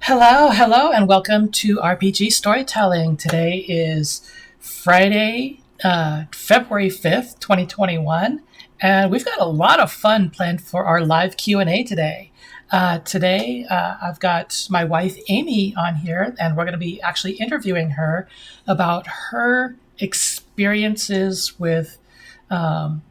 Hello, and welcome to RPG Storytelling. Today is Friday, February 5th, 2021, and we've got a lot of fun planned for our live Q&A today. I've got my wife, Amy, on here, and we're going to be actually interviewing her about her experiences with RPGs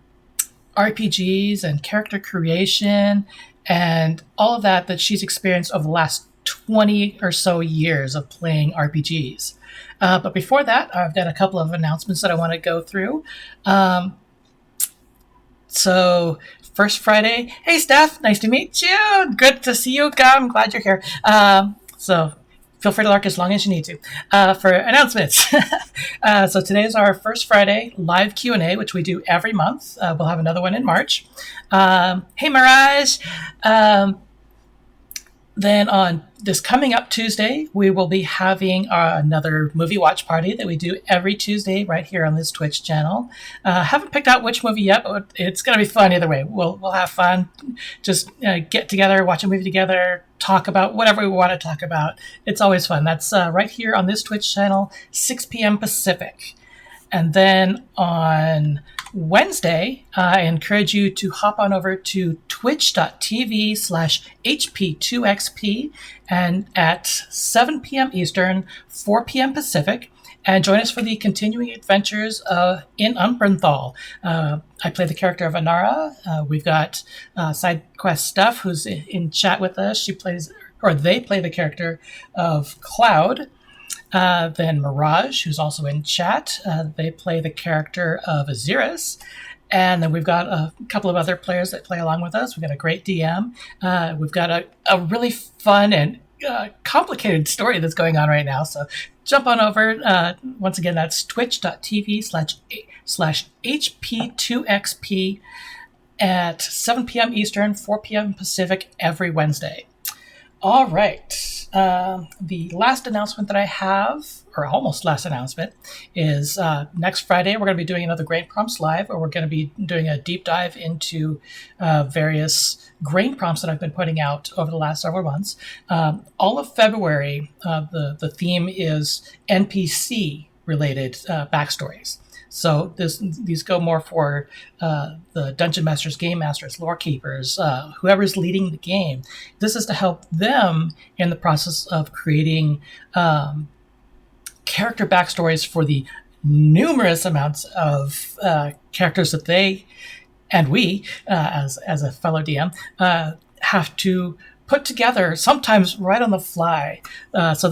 and character creation and all of that she's experienced over the last 20 or so years of playing RPGs. But before that, I've got a couple of announcements that I want to go through. So, first Friday, hey Steph, nice to meet you. Good to see you. I'm glad you're here. So, feel free to lurk as long as you need to. For announcements, so today is our first Friday live Q&A, which we do every month. We'll have another one in March. Hey Mirage. Then on this coming up Tuesday, we will be having another movie watch party that we do every Tuesday right here on this Twitch channel. Haven't picked out which movie yet, but it's going to be fun either way. We'll have fun. Just get together, watch a movie together, talk about whatever we want to talk about. It's always fun. That's right here on this Twitch channel, 6 p.m. Pacific. And then on Wednesday, I encourage you to hop on over to twitch.tv/HP2XP and at 7 p.m. Eastern, 4 p.m. Pacific, and join us for the continuing adventures in Umbrenthal. I play the character of Anara. We've got side quest Steph, who's in chat with us. They play the character of Cloud. Then Mirage, who's also in chat, they play the character of Aziris. And then we've got a couple of other players that play along with us. We've got a great DM. We've got a really fun and complicated story that's going on right now. So jump on over. Once again, that's twitch.tv/HP2XP at 7 p.m. Eastern, 4 p.m. Pacific every Wednesday. All right. The last announcement that I have, or almost last announcement, is next Friday we're going to be doing another Grain Prompts Live, where we're going to be doing a deep dive into various grain prompts that I've been putting out over the last several months. All of February, the theme is NPC-related backstories. So these go more for the dungeon masters, game masters, lore keepers, whoever's leading the game. This is to help them in the process of creating character backstories for the numerous amounts of characters that they and we, as a fellow DM, have to put together, sometimes right on the fly. So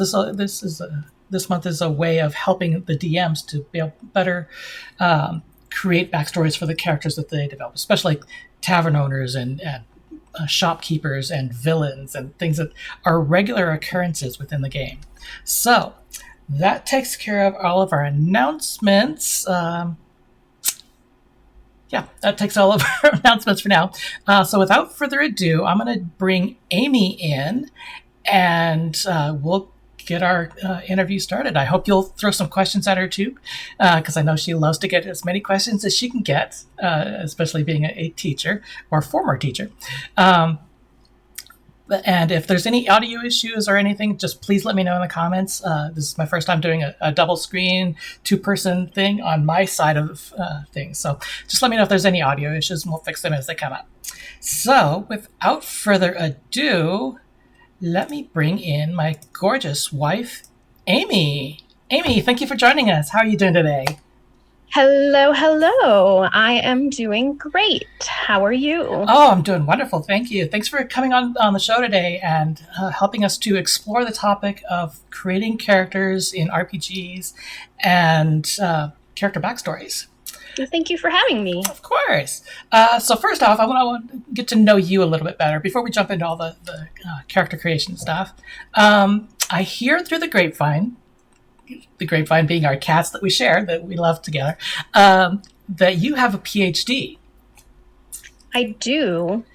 this month is a way of helping the DMs to be able to better create backstories for the characters that they develop, especially like tavern owners and shopkeepers and villains and things that are regular occurrences within the game. So that takes care of all of our announcements. That takes all of our announcements for now. So without further ado, I'm going to bring Amy in, and we'll get our interview started. I hope you'll throw some questions at her too, because I know she loves to get as many questions as she can get, especially being a teacher or former teacher. And if there's any audio issues or anything, just please let me know in the comments. This is my first time doing a double screen, two-person thing on my side of things. So just let me know if there's any audio issues, and we'll fix them as they come up. So without further ado, let me bring in my gorgeous wife, Amy. Amy, thank you for joining us. How are you doing today? Hello. I am doing great. How are you? Oh, I'm doing wonderful. Thank you. Thanks for coming on the show today and helping us to explore the topic of creating characters in RPGs and character backstories. Thank you for having me. Of course. So first off, I want to get to know you a little bit better before we jump into all the character creation stuff. I hear through the grapevine being our cats that we share, that we love together, that you have a Ph.D. I do.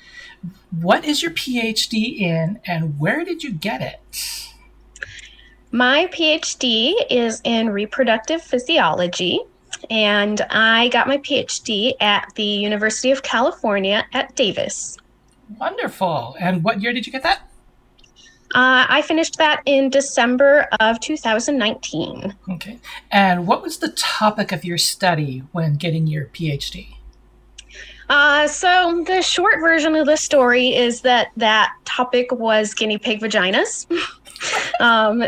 What is your Ph.D. in, and where did you get it? My Ph.D. is in reproductive physiology, and I got my Ph.D. at the University of California at Davis. Wonderful. And what year did you get that? I finished that in December of 2019. Okay. And what was the topic of your study when getting your PhD? So the short version of the story is that topic was guinea pig vaginas.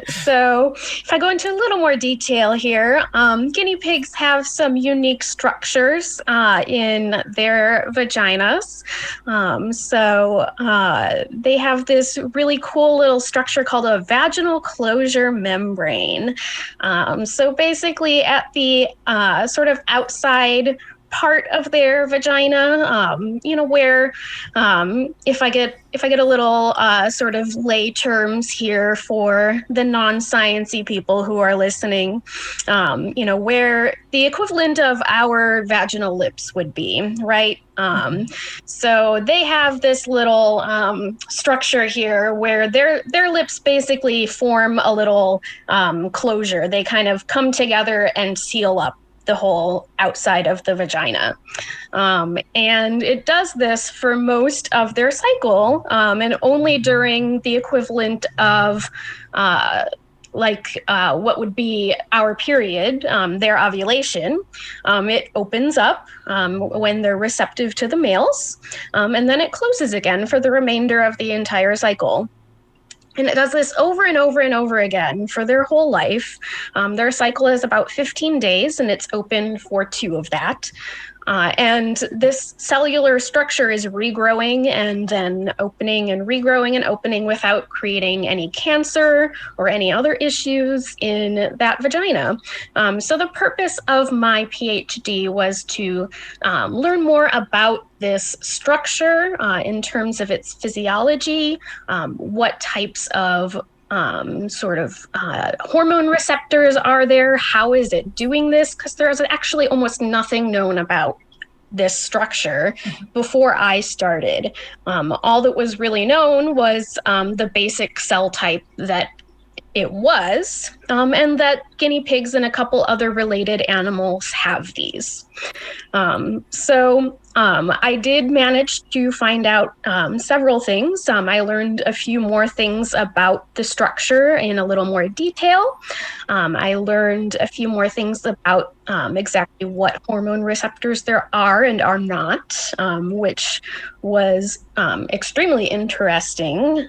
So if I go into a little more detail here, guinea pigs have some unique structures in their vaginas. They have this really cool little structure called a vaginal closure membrane. So basically at the sort of outside part of their vagina, where if I get a little sort of lay terms here for the non-sciencey people who are listening, where the equivalent of our vaginal lips would be, right? So they have this little structure here where their lips basically form a little closure. They kind of come together and seal up the whole outside of the vagina. And it does this for most of their cycle, and only during the equivalent of what would be our period, their ovulation. It opens up when they're receptive to the males, and then it closes again for the remainder of the entire cycle. And it does this over and over and over again for their whole life. Their cycle is about 15 days, and it's open for 2 of that. And this cellular structure is regrowing and then opening and regrowing and opening without creating any cancer or any other issues in that vagina. So the purpose of my PhD was to learn more about this structure in terms of its physiology, what types of hormone receptors are there? How is it doing this? Because there's actually almost nothing known about this structure before I started. All that was really known was the basic cell type that it was, and that guinea pigs and a couple other related animals have these. I did manage to find out several things. I learned a few more things about the structure in a little more detail. I learned a few more things about exactly what hormone receptors there are and are not, which was extremely interesting.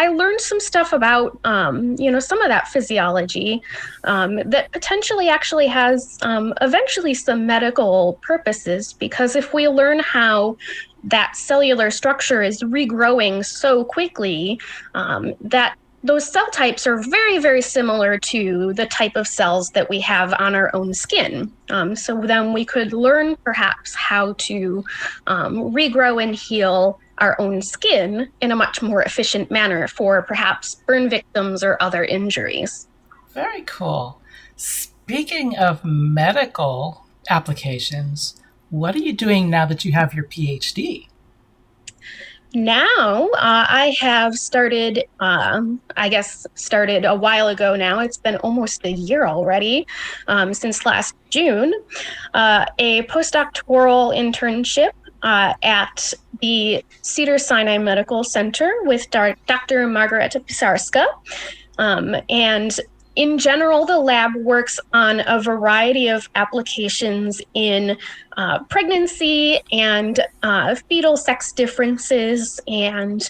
I learned some stuff about, some of that physiology that potentially actually has eventually some medical purposes, because if we learn how that cellular structure is regrowing so quickly, that those cell types are very, very similar to the type of cells that we have on our own skin. So then we could learn perhaps how to regrow and heal our own skin in a much more efficient manner for perhaps burn victims or other injuries. Very cool. Speaking of medical applications, what are you doing now that you have your PhD? Now, I have started a while ago now. It's been almost a year already, since last June, a postdoctoral internship at the Cedars-Sinai Medical Center with Dr. Margareta Pisarska. And in general, the lab works on a variety of applications in pregnancy and fetal sex differences and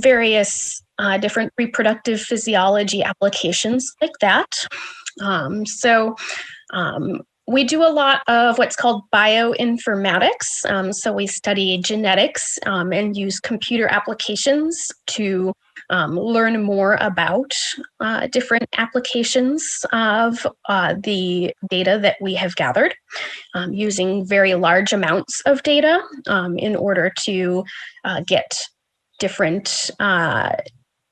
various different reproductive physiology applications like that. We do a lot of what's called bioinformatics. So we study genetics and use computer applications to learn more about different applications of the data that we have gathered, using very large amounts of data in order to get different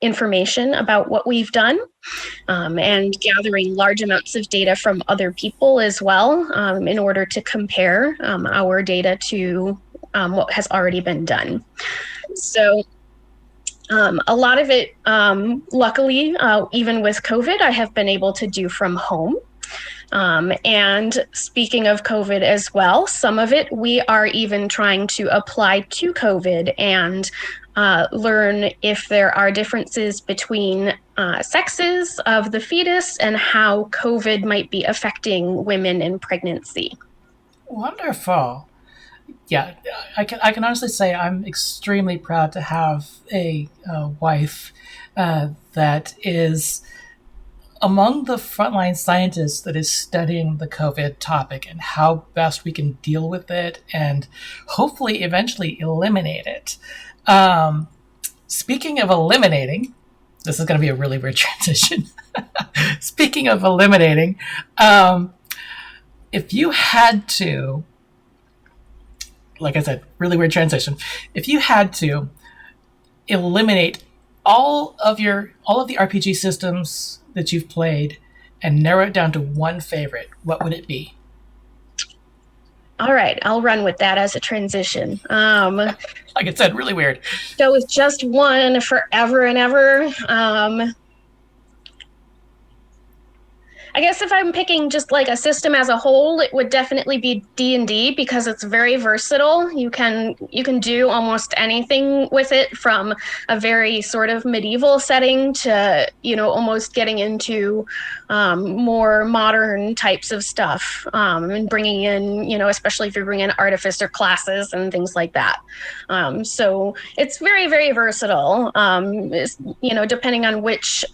information about what we've done, and gathering large amounts of data from other people as well, in order to compare our data to what has already been done. So a lot of it, luckily, even with COVID, I have been able to do from home. And speaking of COVID as well, some of it we are even trying to apply to COVID and learn if there are differences between sexes of the fetus and how COVID might be affecting women in pregnancy. Wonderful. Yeah, I can honestly say I'm extremely proud to have a wife that is among the frontline scientists that is studying the COVID topic and how best we can deal with it and hopefully eventually eliminate it. Speaking of eliminating, this is going to be a really weird transition. Speaking of eliminating, if you had to, like I said, really weird transition. If you had to eliminate all of the RPG systems that you've played and narrow it down to one favorite, what would it be? All right, I'll run with that as a transition. Like I said, really weird. Go with just one forever and ever. I guess if I'm picking just like a system as a whole, it would definitely be D&D because it's very versatile. You can do almost anything with it, from a very sort of medieval setting to, almost getting into more modern types of stuff, and bringing in, especially if you're bringing in artificer classes and things like that. So it's very, very versatile, depending on which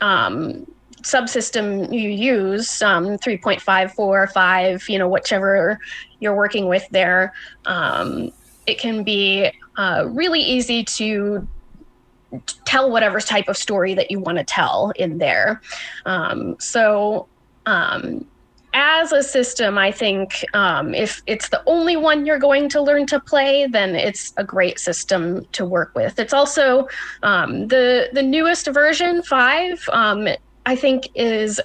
subsystem you use, 3.5, 4, 5, whichever you're working with there. It can be really easy to tell whatever type of story that you want to tell in there. As a system, I think if it's the only one you're going to learn to play, then it's a great system to work with. It's also the newest version, 5, I think is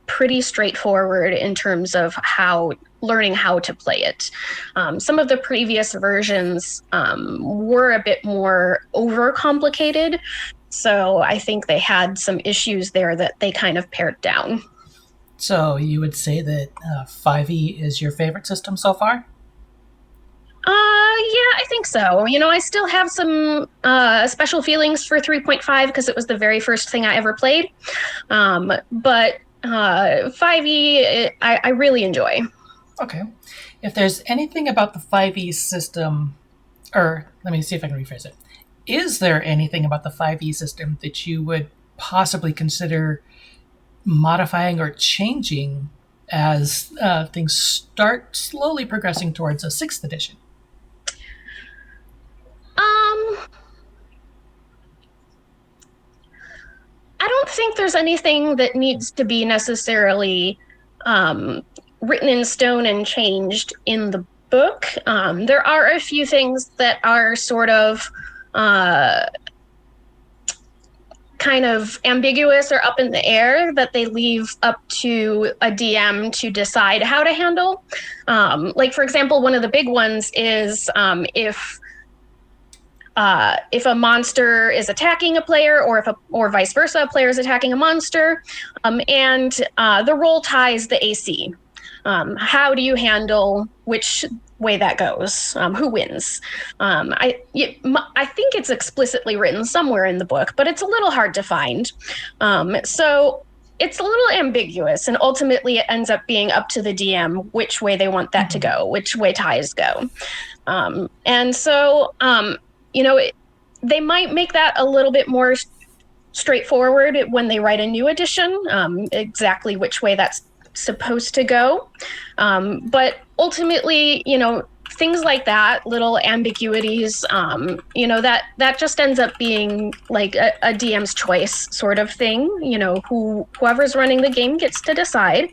pretty straightforward in terms of learning how to play it. Some of the previous versions were a bit more overcomplicated, so I think they had some issues there that they kind of pared down. So you would say that 5e is your favorite system so far? Yeah, I think so. I still have some special feelings for 3.5 because it was the very first thing I ever played. But 5e, I really enjoy. Okay. If there's anything about the 5e system, or let me see if I can rephrase it. Is there anything about the 5e system that you would possibly consider modifying or changing as things start slowly progressing towards a 6th edition? I don't think there's anything that needs to be necessarily written in stone and changed in the book. There are a few things that are sort of kind of ambiguous or up in the air that they leave up to a DM to decide how to handle. Like, for example, one of the big ones is if a monster is attacking a player, or vice versa, a player is attacking a monster, and the roll ties the AC. How do you handle which way that goes? Who wins? I think it's explicitly written somewhere in the book, but it's a little hard to find. So it's a little ambiguous, and ultimately it ends up being up to the DM which way they want that to go, which way ties go. And so they might make that a little bit more straightforward when they write a new edition, exactly which way that's supposed to go. But ultimately, things like that, little ambiguities, that just ends up being like a DM's choice sort of thing. Whoever's running the game gets to decide.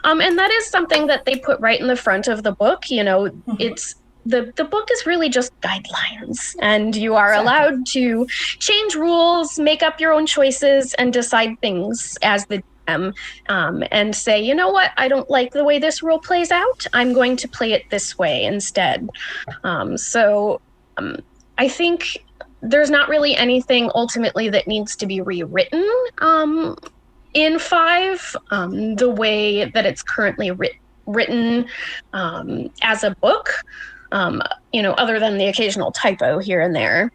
And that is something that they put right in the front of the book. It's the book is really just guidelines, and you are allowed to change rules, make up your own choices, and decide things as the DM, and say, you know what, I don't like the way this rule plays out. I'm going to play it this way instead. I think there's not really anything ultimately that needs to be rewritten in 5. The way that it's currently written as a book, other than the occasional typo here and there,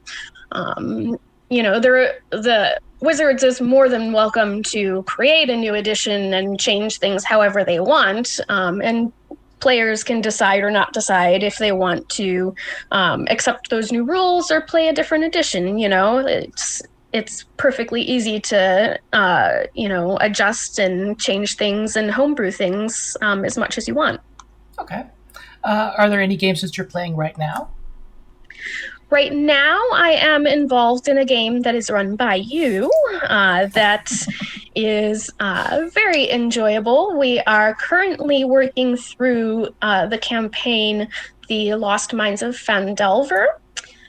the Wizards is more than welcome to create a new edition and change things however they want, and players can decide or not decide if they want to accept those new rules or play a different edition. It's perfectly easy to adjust and change things and homebrew things as much as you want. Okay. Are there any games that you're playing right now? Right now, I am involved in a game that is run by you that is very enjoyable. We are currently working through the campaign, The Lost Mines of Phandelver.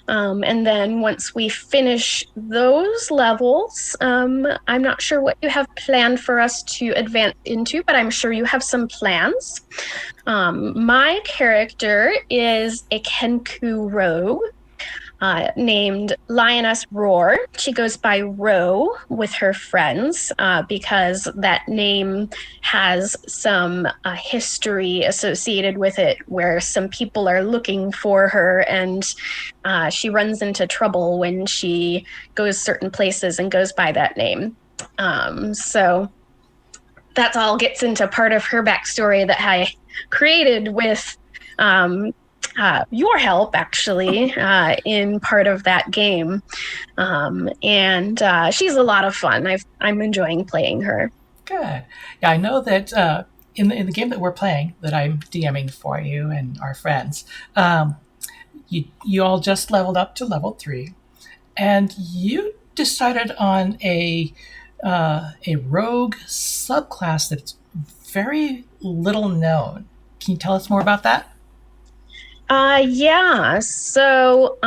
And then once we finish those levels, I'm not sure what you have planned for us to advance into, but I'm sure you have some plans. My character is a Kenku rogue named Lioness Roar. She goes by Ro with her friends because that name has some history associated with it, where some people are looking for her, and she runs into trouble when she goes certain places and goes by that name. So that all gets into part of her backstory that I created with your help, actually, in part of that game. And she's a lot of fun. I'm enjoying playing her. Good. Yeah, I know that in the game that we're playing, that I'm DMing for you and our friends, you all just leveled up to level 3, and you decided on a rogue subclass that's very little known. Can you tell us more about that? Yeah. So,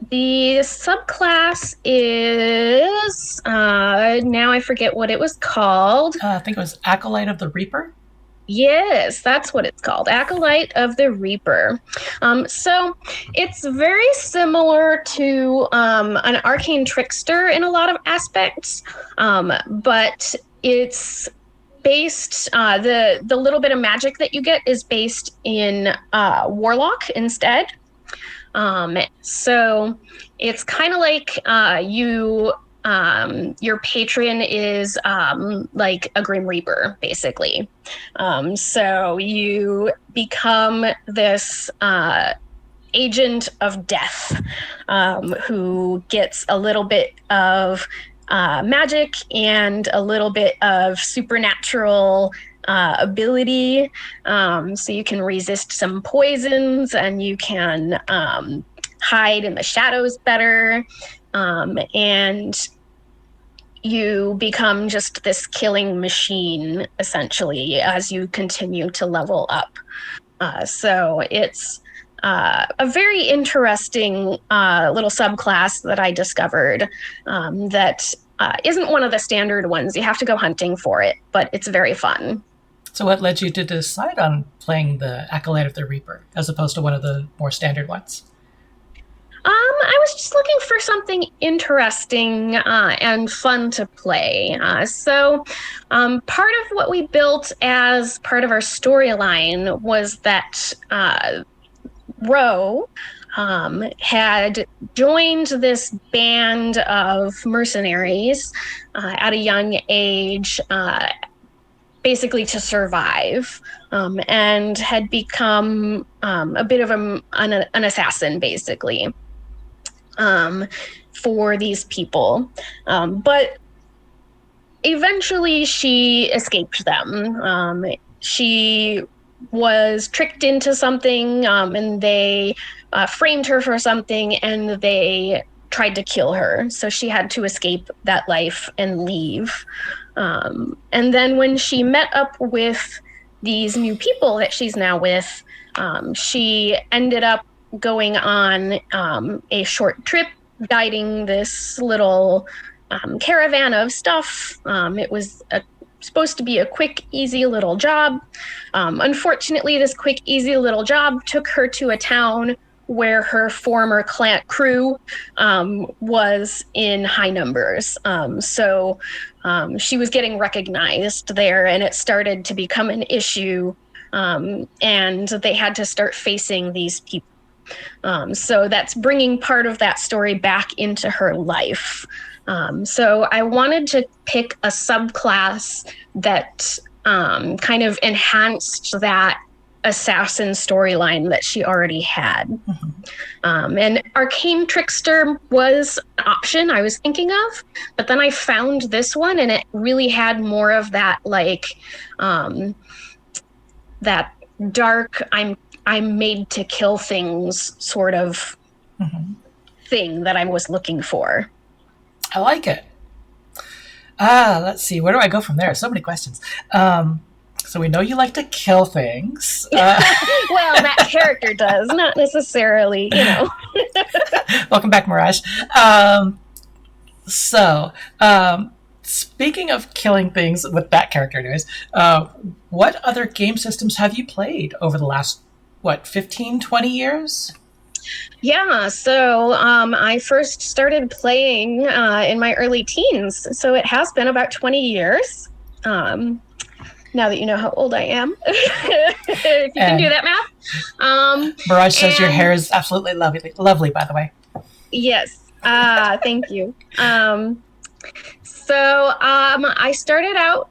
the subclass is, now I forget what it was called. I think it was Acolyte of the Reaper. Yes, that's what it's called, Acolyte of the Reaper. So it's very similar to an arcane trickster in a lot of aspects, but it's based, the little bit of magic that you get is based in Warlock instead. So it's kind of like your patron is like a Grim Reaper, basically. So you become this agent of death who gets a little bit of magic and a little bit of supernatural ability. So you can resist some poisons, and you can hide in the shadows better. And you become just this killing machine, essentially, as you continue to level up. So it's a very interesting little subclass that I discovered that isn't one of the standard ones. You have to go hunting for it, but it's very fun. So what led you to decide on playing the Acolyte of the Reaper as opposed to one of the more standard ones? I was just looking for something interesting and fun to play. So part of what we built as part of our storyline was that Ro had joined this band of mercenaries at a young age, basically to survive, and had become a bit of an assassin, basically, for these people. But eventually she escaped them. She was tricked into something, and they framed her for something, and they tried to kill her. So she had to escape that life and leave. And then when she met up with these new people that she's now with, she ended up going on a short trip, guiding this little caravan of stuff. It was supposed to be a quick, easy little job. Unfortunately, this quick, easy little job took her to a town where her former clan crew was in high numbers. So she was getting recognized there, and it started to become an issue, and they had to start facing these people. So that's bringing part of that story back into her life. So I wanted to pick a subclass that kind of enhanced that assassin storyline that she already had. And Arcane Trickster was an option I was thinking of, but then I found this one, and it really had more of that, like, that dark, I'm made to kill things sort of thing that I was looking for. I like it. Let's see. Where do I go from there? So many questions. So we know you like to kill things. Well, that character does, not necessarily, Welcome back, Mirage. Speaking of killing things with that character, anyways, what other game systems have you played over the last, 15, 20 years? Yeah, so I first started playing in my early teens, so it has been about 20 years. Now that you know how old I am, if you can do that math. Mirage says your hair is absolutely lovely, by the way. Yes, thank you. So I started out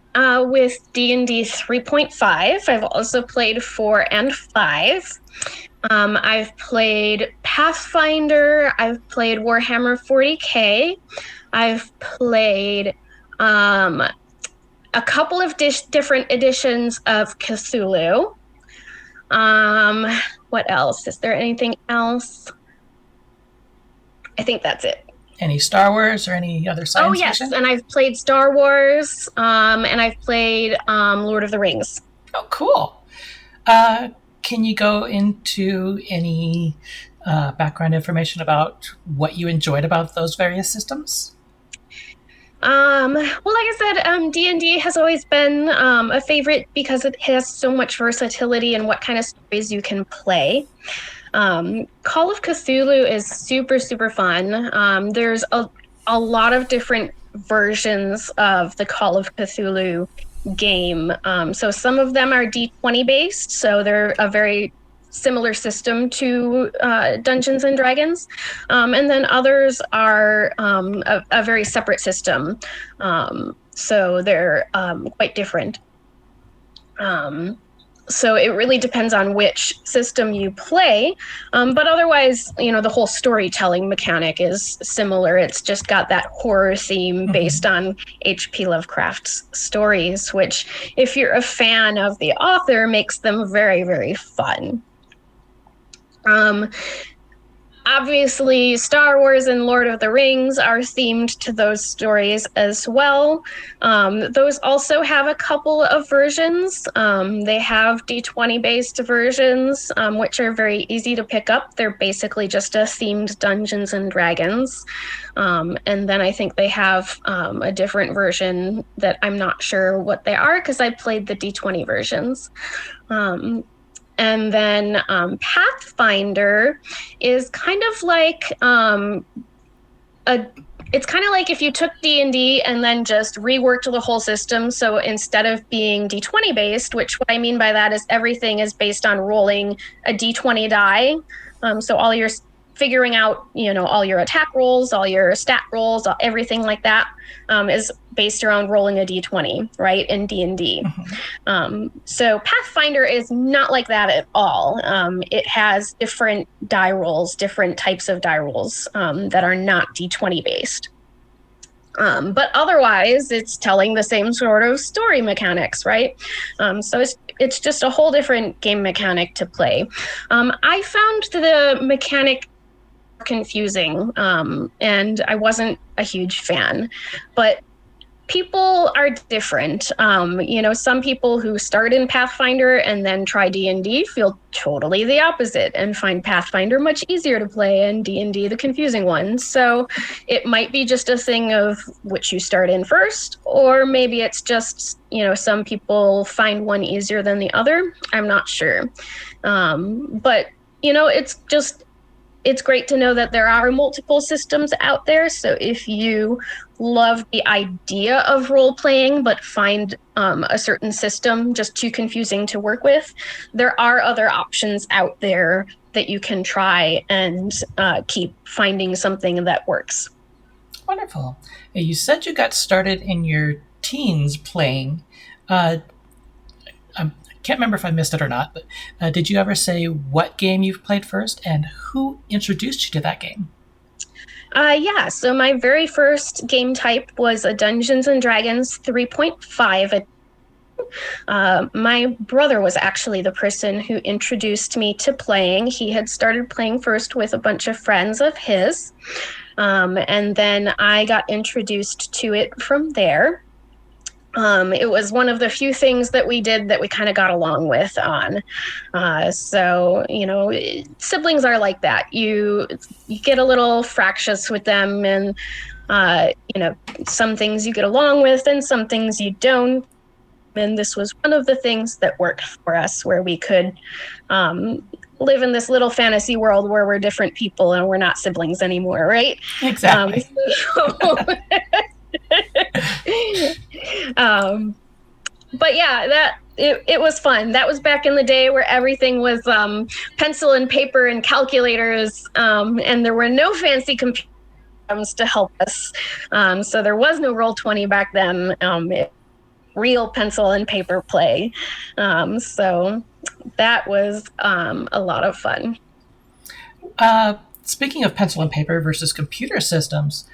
with D&D 3.5. I've also played 4 and 5. I've played Pathfinder. I've played Warhammer 40K. I've played a couple of different editions of Cthulhu. What else? Is there anything else? I think that's it. Any Star Wars or any other science fiction? fiction? And I've played Star Wars, and I've played Lord of the Rings. Oh, cool. Can you go into any background information about what you enjoyed about those various systems? Well, like I said, D&D has always been a favorite because it has so much versatility in what kind of stories you can play. Call of Cthulhu is super, super fun. There's a lot of different versions of the Call of Cthulhu game. So some of them are D20 based, so they're a very similar system to Dungeons and Dragons. And then others are a very separate system. So they're quite different. So it really depends on which system you play. But otherwise, the whole storytelling mechanic is similar. It's just got that horror theme based on H.P. Lovecraft's stories, which, if you're a fan of the author, makes them very, very fun. Obviously, Star Wars and Lord of the Rings are themed to those stories as well. Those also have a couple of versions. They have D20-based versions, which are very easy to pick up. They're basically just a themed Dungeons and Dragons. And then I think they have a different version that I'm not sure what they are because I played the D20 versions. And then Pathfinder is kind of like it's kind of like if you took D&D and then just reworked the whole system. So instead of being D20 based, which what I mean by that is everything is based on rolling a D20 die. So all your figuring out, all your attack rolls, all your stat rolls, everything like that is based around rolling a D20, right, in D&D. So Pathfinder is not like that at all. It has different die rolls, different types of die rolls that are not D20 based. But otherwise, it's telling the same sort of story mechanics, right? So it's just a whole different game mechanic to play. I found the mechanic confusing, and I wasn't a huge fan, but people are different. Some people who start in Pathfinder and then try D&D feel totally the opposite and find Pathfinder much easier to play and D&D the confusing one. So it might be just a thing of which you start in first, or maybe it's just, some people find one easier than the other. I'm not sure. But, it's just it's great to know that there are multiple systems out there. So if you love the idea of role playing but find a certain system just too confusing to work with, there are other options out there that you can try and keep finding something that works. Wonderful. You said you got started in your teens playing. I can't remember if I missed it or not, but did you ever say what game you've played first and who introduced you to that game? Yeah, so my very first game type was a Dungeons and Dragons 3.5. My brother was actually the person who introduced me to playing. He had started playing first with a bunch of friends of his, and then I got introduced to it from there. It was one of the few things that we did that we kind of got along with on. So, siblings are like that. You get a little fractious with them, and, some things you get along with and some things you don't. And this was one of the things that worked for us, where we could live in this little fantasy world where we're different people and we're not siblings anymore, right? Exactly. But yeah, it was fun. That was back in the day where everything was pencil and paper and calculators, and there were no fancy computers to help us. So there was no Roll20 back then. Real pencil and paper play. So that was a lot of fun. Speaking of pencil and paper versus computer systems,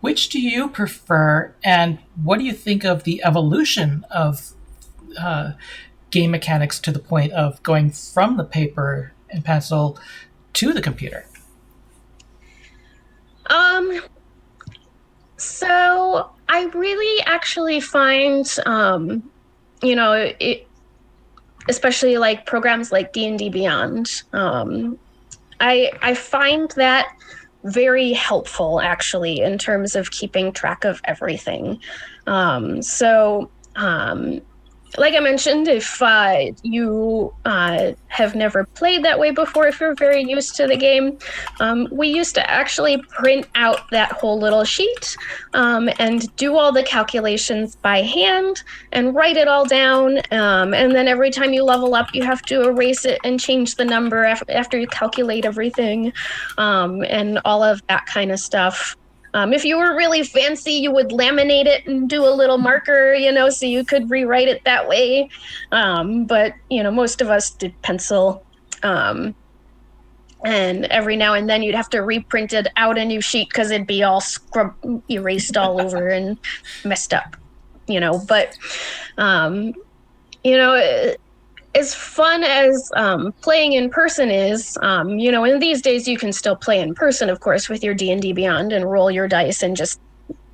which do you prefer, and what do you think of the evolution of game mechanics to the point of going from the paper and pencil to the computer? So I really actually find, especially like programs like D&D Beyond, I find that very helpful, actually, in terms of keeping track of everything. Like I mentioned, if you have never played that way before, if you're very used to the game, we used to actually print out that whole little sheet and do all the calculations by hand and write it all down. And then every time you level up, you have to erase it and change the number after you calculate everything, and all of that kind of stuff. If you were really fancy, you would laminate it and do a little marker, so you could rewrite it that way. But most of us did pencil. And every now and then you'd have to reprint it out a new sheet because it'd be all erased all over and messed up, But, as fun as playing in person is, and these days you can still play in person, of course, with your D&D Beyond and roll your dice and just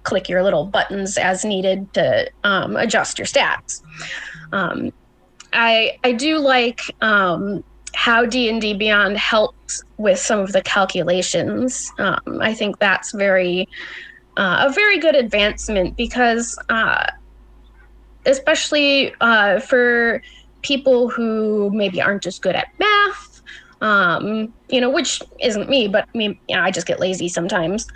click your little buttons as needed to adjust your stats. I do like how D&D Beyond helps with some of the calculations. I think that's a very good advancement because especially for people who maybe aren't as good at math, which isn't me, but I just get lazy sometimes.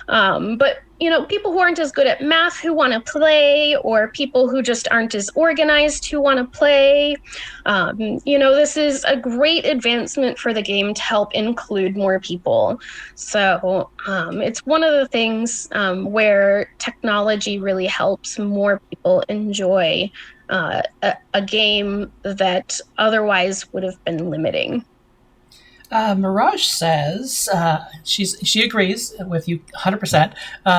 But people who aren't as good at math who want to play, or people who just aren't as organized who want to play, this is a great advancement for the game to help include more people. So it's one of the things where technology really helps more people enjoy a game that otherwise would have been limiting. Mirage says she agrees with you 100%.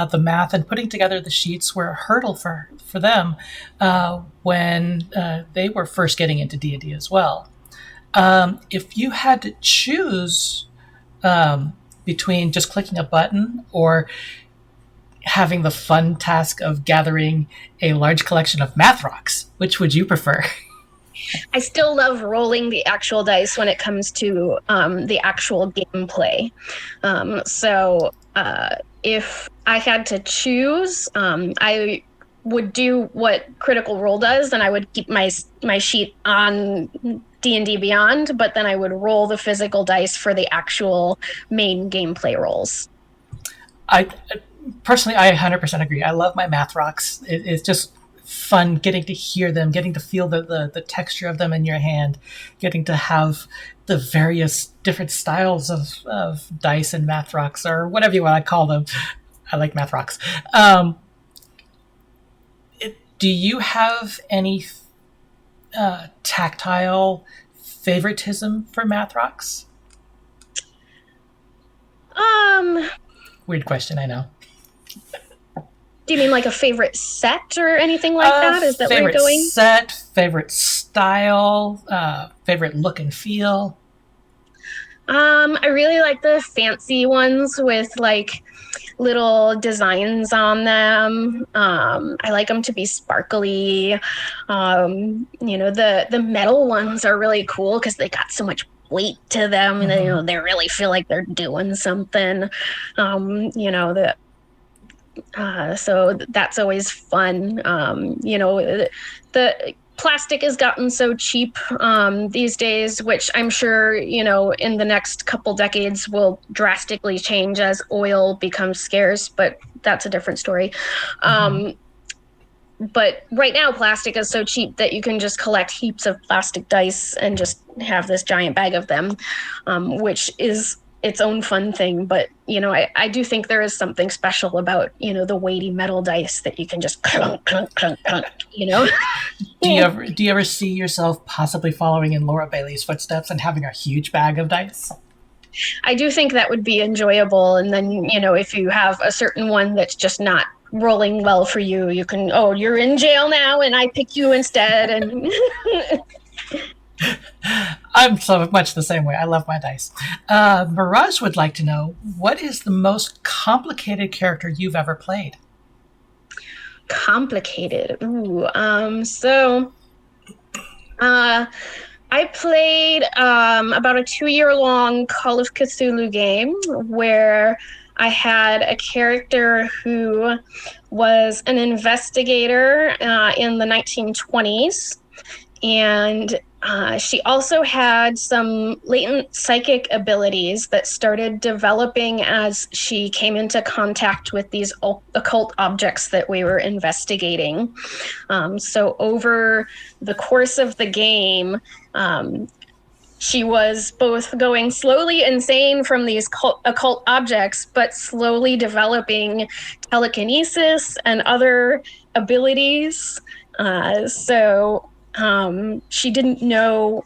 The math and putting together the sheets were a hurdle for them when they were first getting into D&D as well. If you had to choose between just clicking a button or having the fun task of gathering a large collection of math rocks, which would you prefer? I still love rolling the actual dice when it comes to the actual gameplay. So if I had to choose, I would do what Critical Role does, and I would keep my sheet on D&D Beyond, but then I would roll the physical dice for the actual main gameplay rolls. I personally, I 100% agree. I love my math rocks. It's just fun getting to hear them, getting to feel the texture of them in your hand, getting to have the various different styles of dice and math rocks, or whatever you want to call them. I like math rocks. Do you have any tactile favoritism for math rocks? Weird question, I know. Do you mean like a favorite set or anything like that? Is that where you're going? Favorite set, favorite style, favorite look and feel? I really like the fancy ones with like little designs on them. I like them to be sparkly. The metal ones are really cool because they got so much weight to them, and they really feel like they're doing something. So that's always fun. The plastic has gotten so cheap these days, which I'm sure, in the next couple decades will drastically change as oil becomes scarce, but that's a different story. But right now, plastic is so cheap that you can just collect heaps of plastic dice and just have this giant bag of them, which is its own fun thing. But, I do think there is something special about, the weighty metal dice that you can just clunk, clunk, clunk, clunk, Do you ever see yourself possibly following in Laura Bailey's footsteps and having a huge bag of dice? I do think that would be enjoyable. And then, if you have a certain one that's just not rolling well for you, you can, you're in jail now and I pick you instead. And I'm so much the same way. I love my dice. Mirage would like to know, what is the most complicated character you've ever played? Complicated. I played about a 2-year-long Call of Cthulhu game where I had a character who was an investigator in the 1920s, and she also had some latent psychic abilities that started developing as she came into contact with these occult objects that we were investigating. So over the course of the game, she was both going slowly insane from these occult objects, but slowly developing telekinesis and other abilities. She didn't know,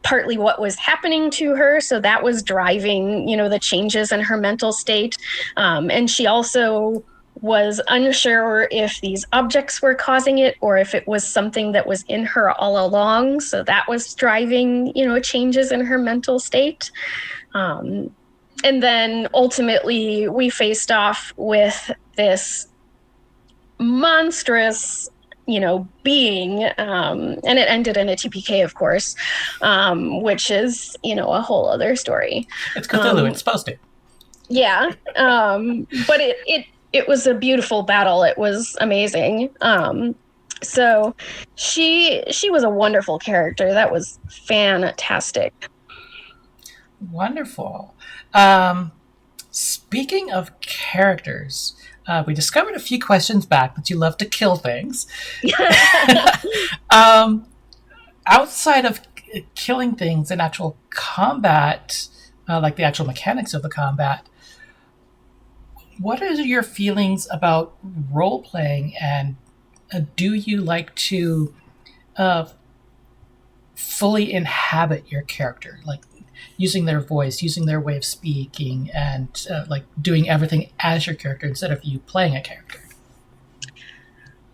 partly what was happening to her. So that was driving, the changes in her mental state. And she also was unsure if these objects were causing it or if it was something that was in her all along. So that was driving, changes in her mental state. And then ultimately we faced off with this monstrous being, and it ended in a TPK, of course, which is, a whole other story. It's Cthulhu, it's supposed to. Yeah. But it was a beautiful battle. It was amazing. So she was a wonderful character. That was fantastic. Wonderful. Speaking of characters, we discovered a few questions back that you love to kill things. Outside of killing things in actual combat, like the actual mechanics of the combat, what are your feelings about role-playing, and do you like to fully inhabit your character, like using their voice, using their way of speaking, and like doing everything as your character instead of you playing a character?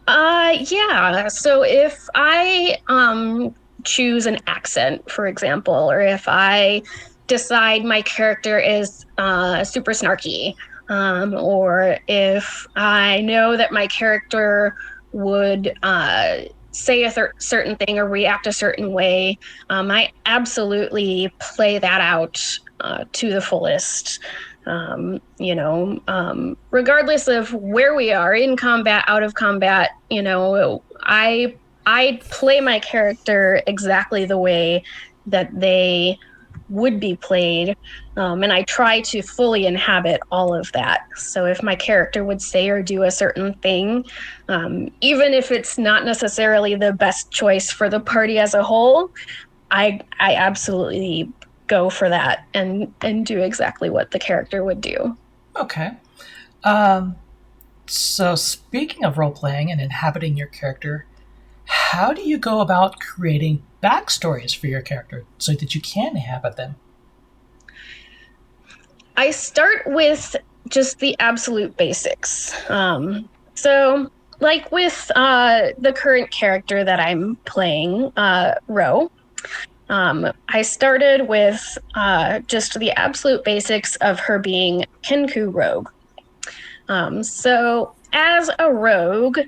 Yeah. So if I choose an accent, for example, or if I decide my character is super snarky, or if I know that my character would say a certain thing or react a certain way, I absolutely play that out to the fullest. Regardless of where we are, in combat, out of combat, I I play my character exactly the way that they would be played, and I try to fully inhabit all of that. So if my character would say or do a certain thing, even if it's not necessarily the best choice for the party as a whole, I absolutely go for that and do exactly what the character would do. Okay. So speaking of role-playing and inhabiting your character, how do you go about creating backstories for your character so that you can inhabit them? I start with just the absolute basics. So, like with the current character that I'm playing, Ro, I started with just the absolute basics of her being Kenku Rogue. So, as a rogue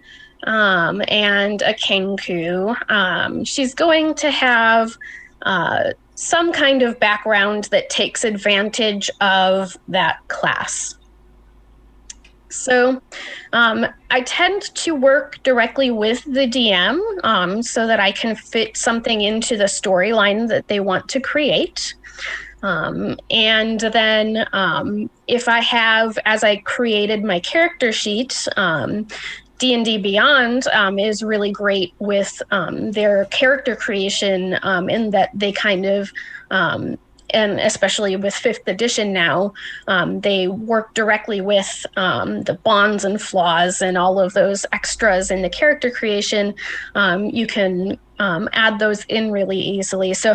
and a Kenku, she's going to have some kind of background that takes advantage of that class. So I tend to work directly with the DM so that I can fit something into the storyline that they want to create. And then if I have, as I created my character sheet, D&D Beyond is really great with their character creation in that they kind of, and especially with 5th edition now, they work directly with the bonds and flaws and all of those extras in the character creation. You can add those in really easily. So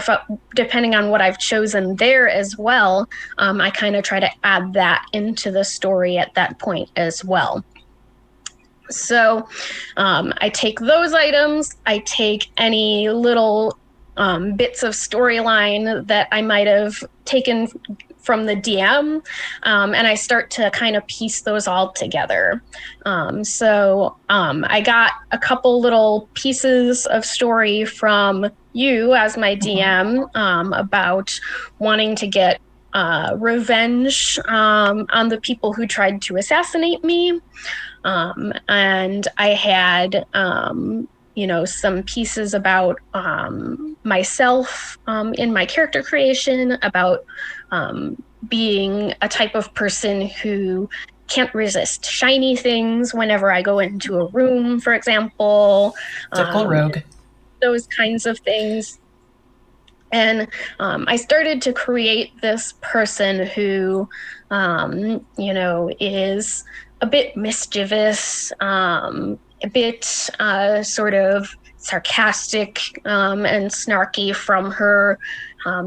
depending on what I've chosen there as well, I kind of try to add that into the story at that point as well. So I take those items, I take any little bits of storyline that I might have taken from the DM, and I start to kind of piece those all together. So I got a couple little pieces of story from you as my DM about wanting to get revenge on the people who tried to assassinate me. And I had, some pieces about myself in my character creation, about being a type of person who can't resist shiny things whenever I go into a room, for example. Typical rogue. Those kinds of things. And I started to create this person who, is a bit mischievous, a bit sort of sarcastic and snarky from her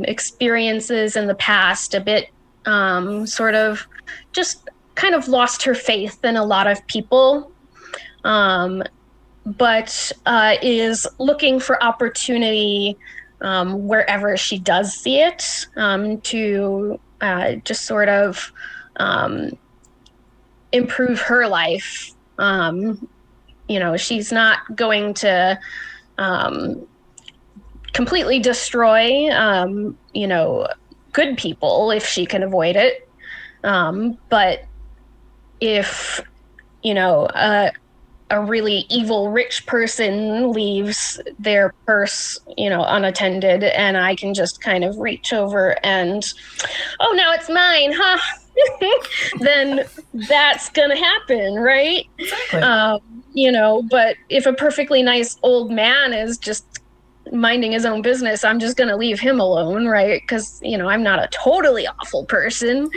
experiences in the past, a bit sort of just kind of lost her faith in a lot of people, but is looking for opportunity wherever she does see it, to just sort of improve her life. She's not going to completely destroy, good people if she can avoid it. But if, a really evil rich person leaves their purse, unattended, and I can just kind of reach over and, oh, now it's mine, huh? Then that's gonna happen, right? Exactly. But if a perfectly nice old man is just minding his own business, I'm just gonna leave him alone, right? Because I'm not a totally awful person.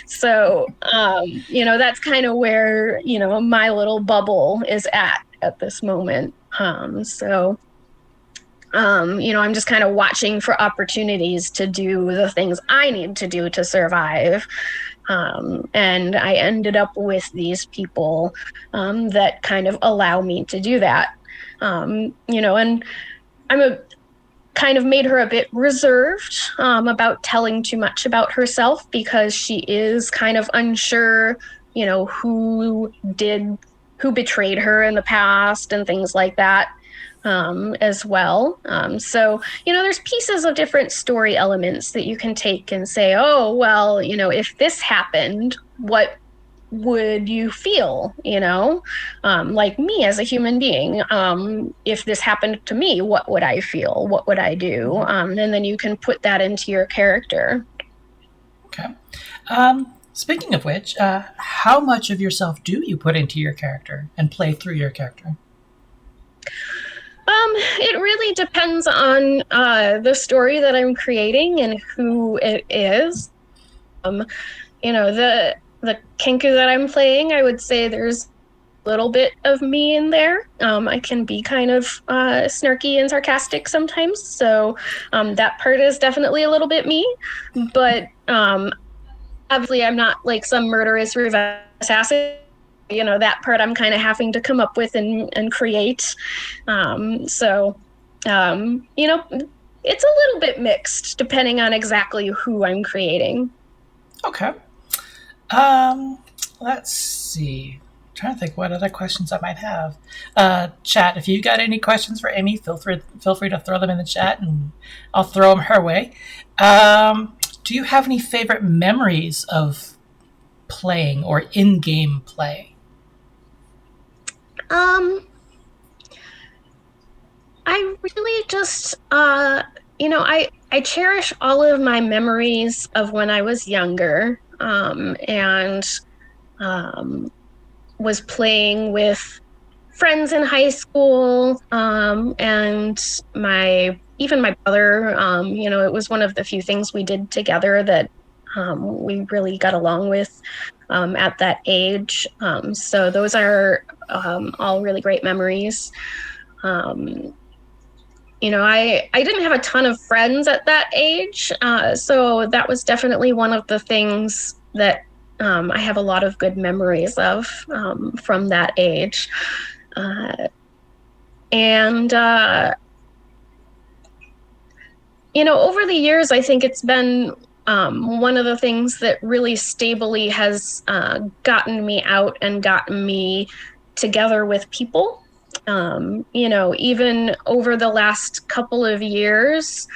So that's kind of where my little bubble is at this moment. I'm just kind of watching for opportunities to do the things I need to do to survive. And I ended up with these people that kind of allow me to do that. And I'm kind of made her a bit reserved about telling too much about herself, because she is kind of unsure, who betrayed her in the past and things like that. As well. So, there's pieces of different story elements that you can take and say, oh, well, if this happened, what would you feel, like me as a human being? If this happened to me, what would I feel? What would I do? And then you can put that into your character. Okay. Speaking of which, how much of yourself do you put into your character and play through your character? It really depends on the story that I'm creating and who it is. The Kenku that I'm playing, I would say there's a little bit of me in there. I can be kind of snarky and sarcastic sometimes, so that part is definitely a little bit me. But obviously, I'm not like some murderous revenge assassin. That part I'm kind of having to come up with and create. It's a little bit mixed depending on exactly who I'm creating. Okay. Let's see. I'm trying to think what other questions I might have. Chat, if you got any questions for Amy, feel free to throw them in the chat and I'll throw them her way. Do you have any favorite memories of playing or in-game play? I really just, I cherish all of my memories of when I was younger, and was playing with friends in high school, and my brother. It was one of the few things we did together that we really got along with at that age. So those are all really great memories. I didn't have a ton of friends at that age, so that was definitely one of the things that I have a lot of good memories of from that age. Over the years, I think it's been one of the things that really stably has gotten me out and gotten me together with people. Even over the last couple of years,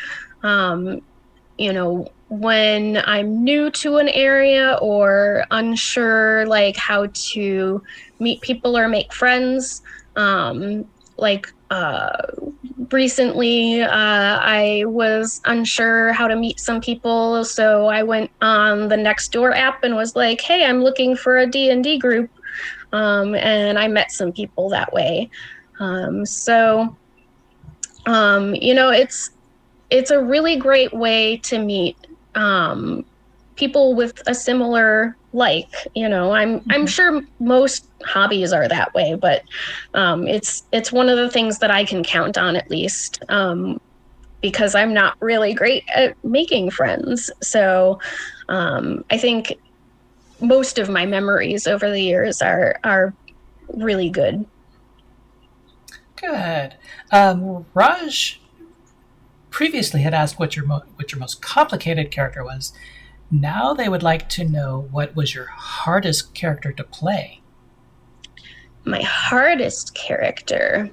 when I'm new to an area or unsure like how to meet people or make friends, recently I was unsure how to meet some people, so I went on the Nextdoor app and was like, hey, I'm looking for a D&D group, and I met some people that way. It's a really great way to meet people with a similar I'm sure most hobbies are that way, but it's one of the things that I can count on, at least, because I'm not really great at making friends. So I think most of my memories over the years are really good. Good. Raj previously had asked what your most complicated character was. Now they would like to know what was your hardest character to play. My hardest character?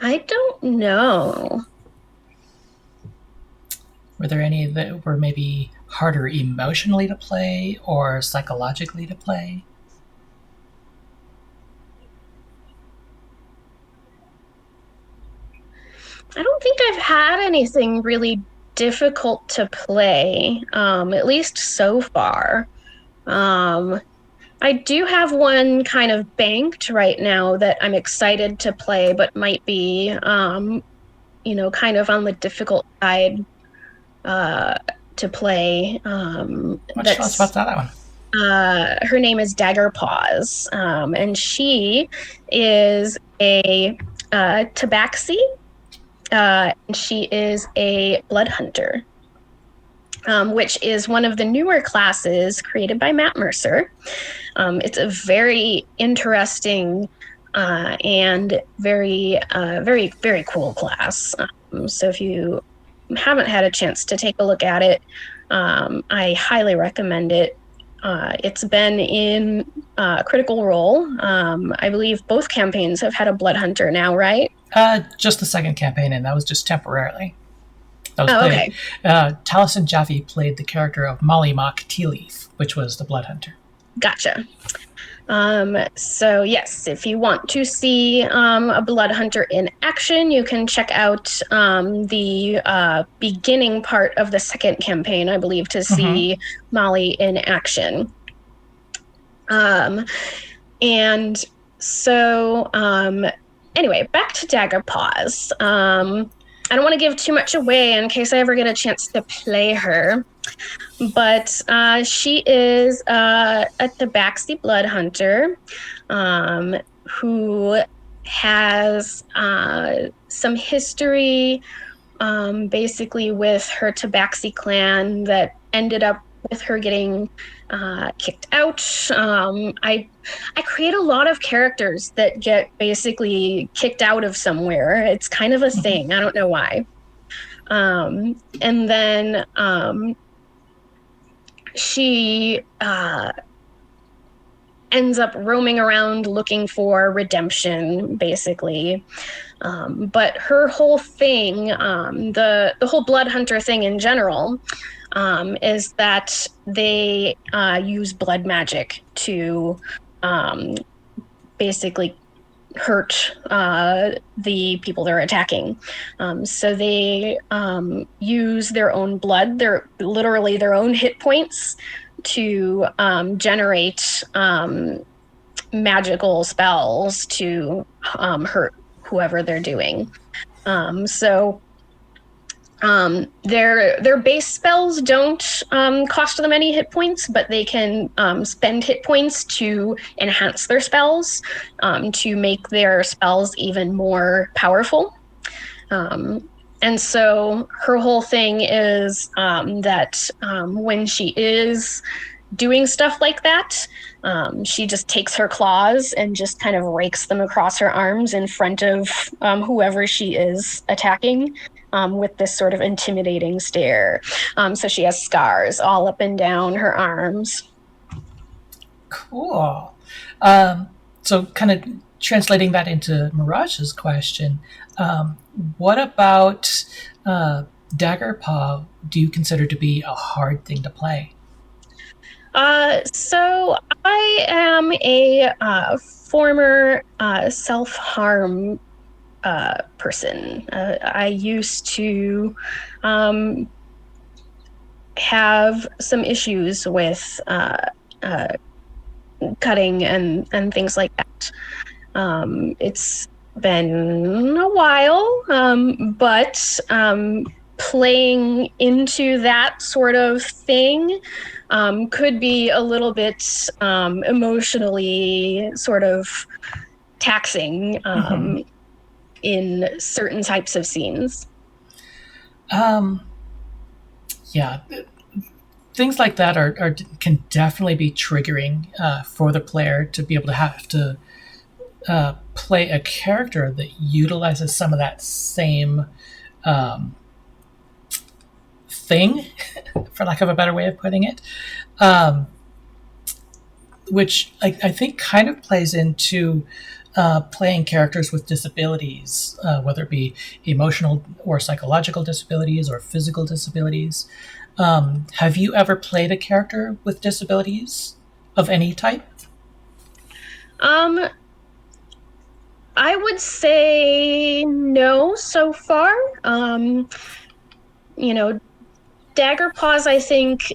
I don't know. Were there any that were maybe harder emotionally to play or psychologically to play? I don't think I've had anything really difficult to play, at least so far. I do have one kind of banked right now that I'm excited to play, but might be, kind of on the difficult side to play. What's that one? Her name is Dagger Paws, and she is a tabaxi, and she is a blood hunter, which is one of the newer classes created by Matt Mercer. It's a very interesting and very, very, very cool class. So if you haven't had a chance to take a look at it, I highly recommend it. It's been in Critical Role. I believe both campaigns have had a Blood Hunter now, right? Just the second campaign, and that was just temporarily. That was Oh, played. okay. Taliesin Jaffe played the character of Molly Mock Tea Leaf, which was the Blood Hunter. Gotcha. So yes, if you want to see a Blood Hunter in action, you can check out the beginning part of the second campaign, I believe, to see Molly in action. And so anyway, back to Dagger Paws. I don't want to give too much away in case I ever get a chance to play her. But she is a Tabaxi blood hunter who has some history basically with her Tabaxi clan that ended up with her getting kicked out. I create a lot of characters that get basically kicked out of somewhere. It's kind of a thing. I don't know why. And then she ends up roaming around looking for redemption, basically. But her whole thing, the whole blood hunter thing in general, is that they use blood magic to basically hurt the people they're attacking. So they use their own blood, literally their own hit points, to generate magical spells to hurt whoever they're doing. So their base spells don't cost them any hit points, but they can spend hit points to enhance their spells, to make their spells even more powerful. And so her whole thing is that when she is doing stuff like that, she just takes her claws and just kind of rakes them across her arms in front of whoever she is attacking. With this sort of intimidating stare. So she has scars all up and down her arms. Cool. So kind of translating that into Mirage's question, what about Daggerpaw do you consider to be a hard thing to play? So I am a former self-harm person. I used to have some issues with cutting and things like that. It's been a while, but playing into that sort of thing could be a little bit emotionally sort of taxing in certain types of scenes. Yeah, things like that can definitely be triggering for the player to be able to have to play a character that utilizes some of that same thing, for lack of a better way of putting it, which I think kind of plays into playing characters with disabilities, whether it be emotional or psychological disabilities or physical disabilities. Have you ever played a character with disabilities of any type? I would say no so far. Dagger Paws, I think,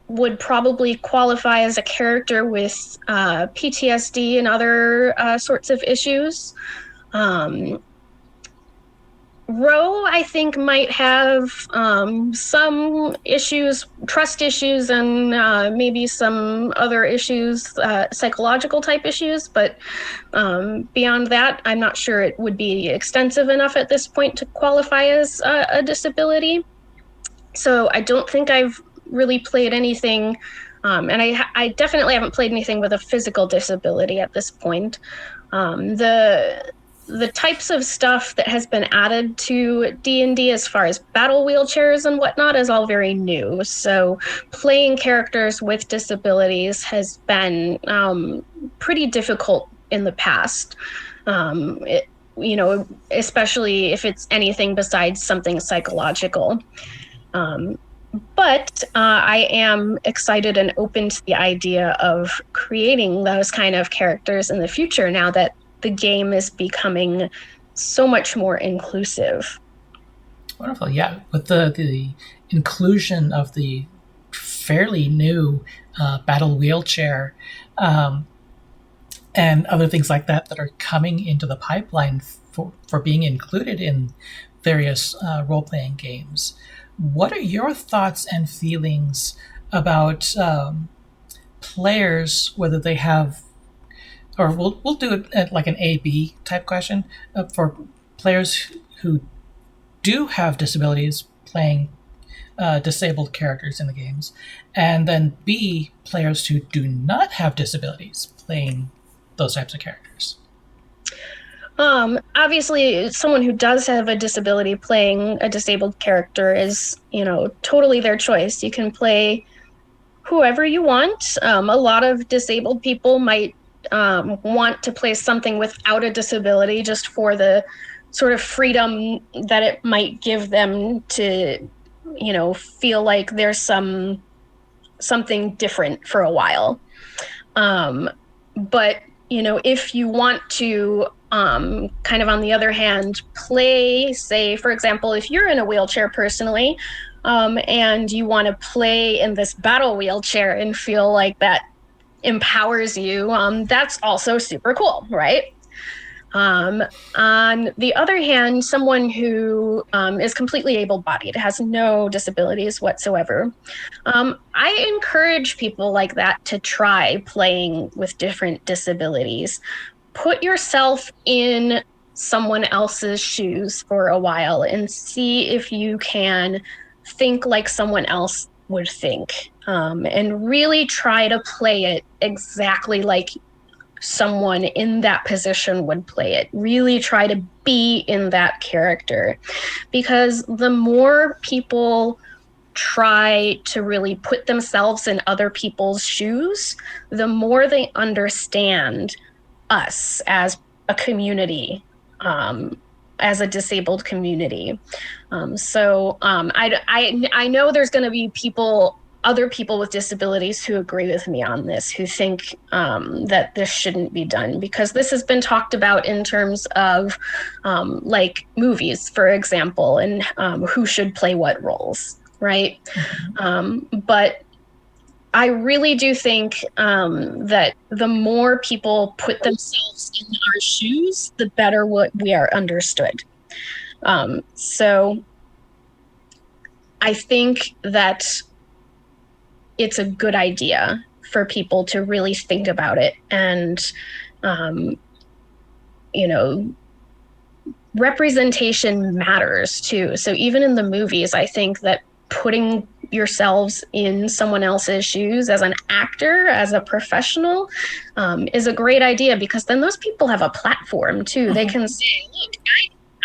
would probably qualify as a character with PTSD and other sorts of issues. Ro, I think, might have some issues, trust issues, and maybe some other issues, psychological type issues. But beyond that, I'm not sure it would be extensive enough at this point to qualify as a disability. So I don't think I've really played anything, and I definitely haven't played anything with a physical disability at this point. The the types of stuff that has been added to D&D as far as battle wheelchairs and whatnot is all very new. So playing characters with disabilities has been pretty difficult in the past. Especially if it's anything besides something psychological. But I am excited and open to the idea of creating those kind of characters in the future now that the game is becoming so much more inclusive. Wonderful. Yeah, with the inclusion of the fairly new battle wheelchair and other things like that are coming into the pipeline for being included in various role-playing games. What are your thoughts and feelings about players, whether they have, or we'll do it at like an A-B type question, for players who do have disabilities playing disabled characters in the games, and then B, players who do not have disabilities playing those types of characters? Obviously, someone who does have a disability playing a disabled character is, totally their choice. You can play whoever you want. A lot of disabled people might want to play something without a disability just for the sort of freedom that it might give them to, feel like there's something different for a while. But, if you want to kind of on the other hand, play, say, for example, if you're in a wheelchair personally, and you want to play in this battle wheelchair and feel like that empowers you, that's also super cool, right? On the other hand, someone who is completely able-bodied, has no disabilities whatsoever, I encourage people like that to try playing with different disabilities. Put yourself in someone else's shoes for a while and see if you can think like someone else would think, and really try to play it exactly like someone in that position would play it. Really try to be in that character, because the more people try to really put themselves in other people's shoes, the more they understand us as a community, as a disabled community. I know there's going to be other people with disabilities who agree with me on this, who think that this shouldn't be done, because this has been talked about in terms of like movies, for example, and who should play what roles, right? But I really do think that the more people put themselves in our shoes, the better we are understood. So I think that it's a good idea for people to really think about it. And, representation matters too. So even in the movies, I think that putting yourselves in someone else's shoes as an actor, as a professional, is a great idea, because then those people have a platform too. They can say, look,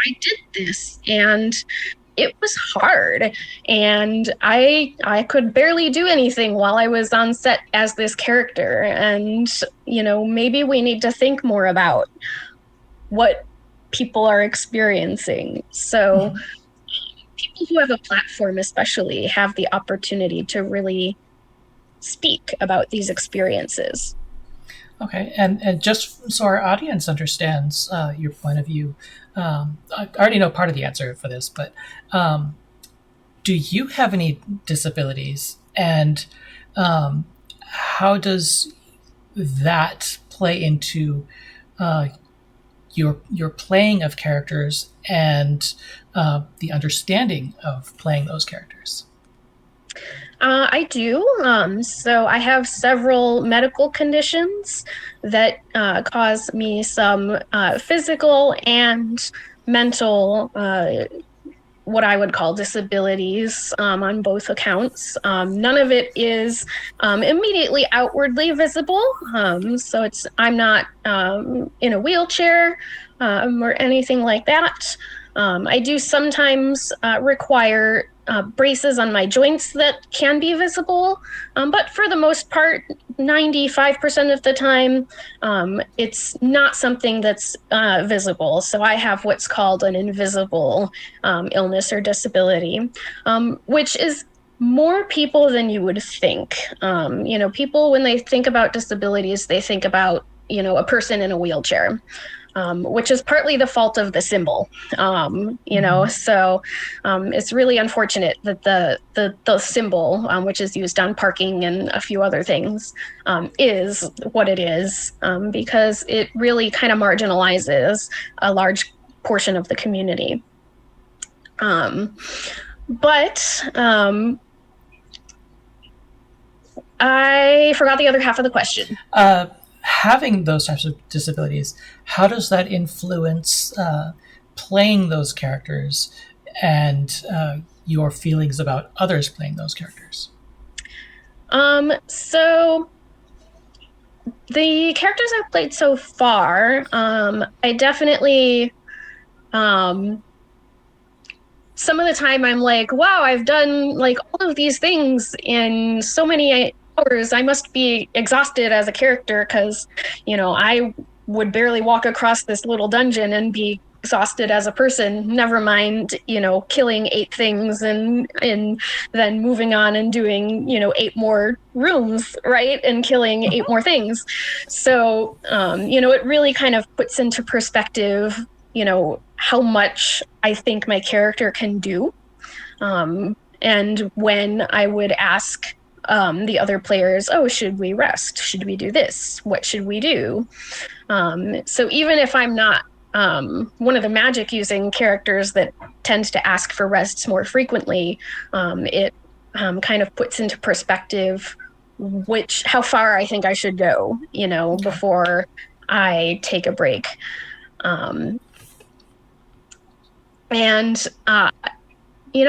I did this and it was hard, and I could barely do anything while I was on set as this character. And, maybe we need to think more about what people are experiencing. So people who have a platform especially have the opportunity to really speak about these experiences. Okay, and just so our audience understands your point of view, I already know part of the answer for this, but do you have any disabilities, and how does that play into your playing of characters and the understanding of playing those characters? I do. So I have several medical conditions that cause me some physical and mental, what I would call disabilities, on both accounts. None of it is immediately outwardly visible. So I'm not in a wheelchair. or anything like that. I do sometimes require braces on my joints that can be visible, but for the most part, 95% of the time, it's not something that's visible. So I have what's called an invisible illness or disability, which is more people than you would think. People, when they think about disabilities, they think about, a person in a wheelchair. Which is partly the fault of the symbol, So it's really unfortunate that the symbol, which is used on parking and a few other things, is what it is, because it really kind of marginalizes a large portion of the community. I forgot the other half of the question. Having those types of disabilities, how does that influence playing those characters and your feelings about others playing those characters? So the characters I've played so far, I definitely, some of the time I'm like, wow, I've done like all of these things in so many hours. I must be exhausted as a character because, I would barely walk across this little dungeon and be exhausted as a person, never mind, killing 8 things and then moving on and doing, 8 more rooms, right? And killing 8 more things. So, it really kind of puts into perspective, how much I think my character can do. And when I would ask the other players, oh, should we rest? Should we do this? What should we do? So even if I'm not one of the magic using characters that tends to ask for rests more frequently, it kind of puts into perspective how far I think I should go, before I take a break.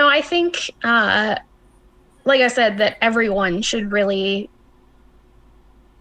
I think, like I said, that everyone should really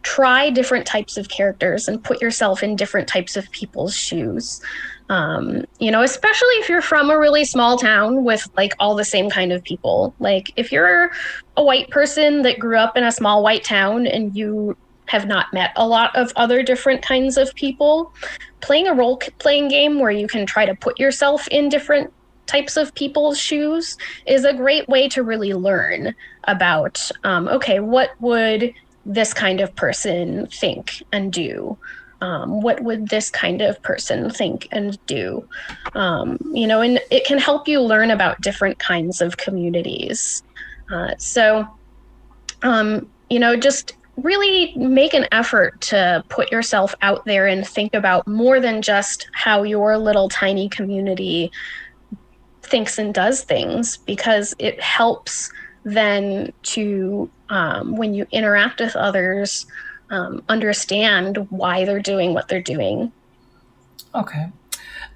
try different types of characters and put yourself in different types of people's shoes. Especially if you're from a really small town with like all the same kind of people. Like if you're a white person that grew up in a small white town and you have not met a lot of other different kinds of people, playing a role-playing game where you can try to put yourself in different types of people's shoes is a great way to really learn about, okay, what would this kind of person think and do? What would this kind of person think and do? And it can help you learn about different kinds of communities. Just really make an effort to put yourself out there and think about more than just how your little tiny community thinks and does things, because it helps then to, when you interact with others, understand why they're doing what they're doing. Okay.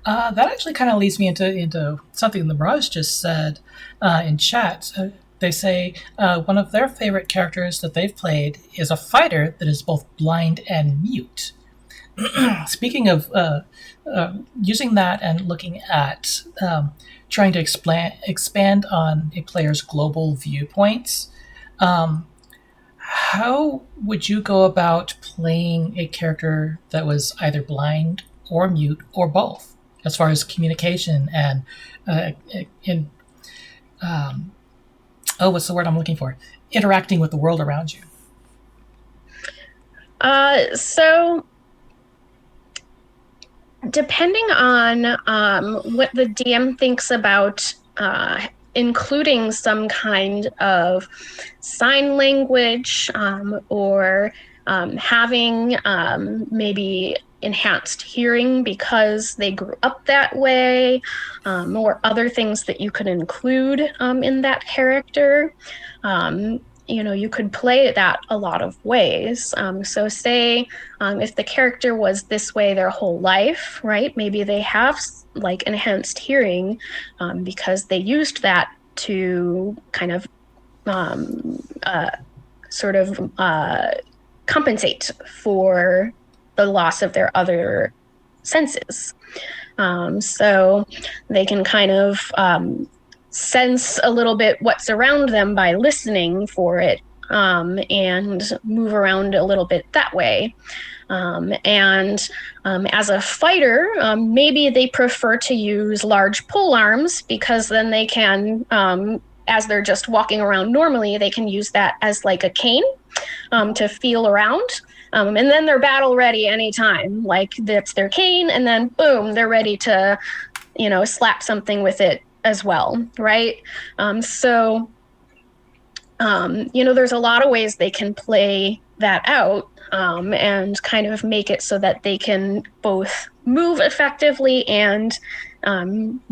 That actually kind of leads me into something the Mirage just said in chat. They say one of their favorite characters that they've played is a fighter that is both blind and mute. Speaking of using that and looking at trying to expand on a player's global viewpoints, how would you go about playing a character that was either blind or mute or both, as far as communication and what's the word I'm looking for? Interacting with the world around you? So depending on what the DM thinks about including some kind of sign language or having maybe enhanced hearing because they grew up that way, or other things that you could include in that character. You could play that a lot of ways. So say if the character was this way their whole life, right? Maybe they have like enhanced hearing because they used that to kind of compensate for the loss of their other senses. So they can kind of sense a little bit what's around them by listening for it, and move around a little bit that way. As a fighter, maybe they prefer to use large pole arms, because then they can, as they're just walking around normally, they can use that as like a cane to feel around. And then they're battle ready anytime. Like, that's their cane, and then boom, they're ready to, slap something with it as well, right? There's a lot of ways they can play that out, and kind of make it so that they can both move effectively and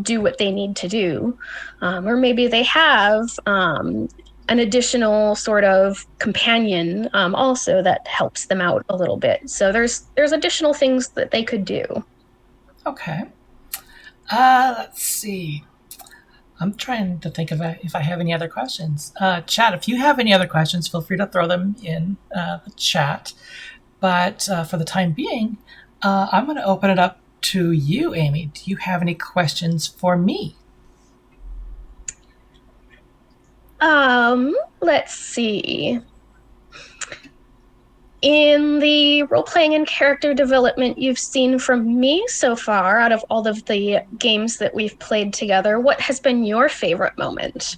do what they need to do. Or maybe they have an additional sort of companion also that helps them out a little bit. So there's additional things that they could do. Okay. Let's see. I'm trying to think if I have any other questions. Chat, if you have any other questions, feel free to throw them in the chat. But for the time being, I'm going to open it up to you, Amy. Do you have any questions for me? Let's see. In the role-playing and character development you've seen from me so far, out of all of the games that we've played together, what has been your favorite moment?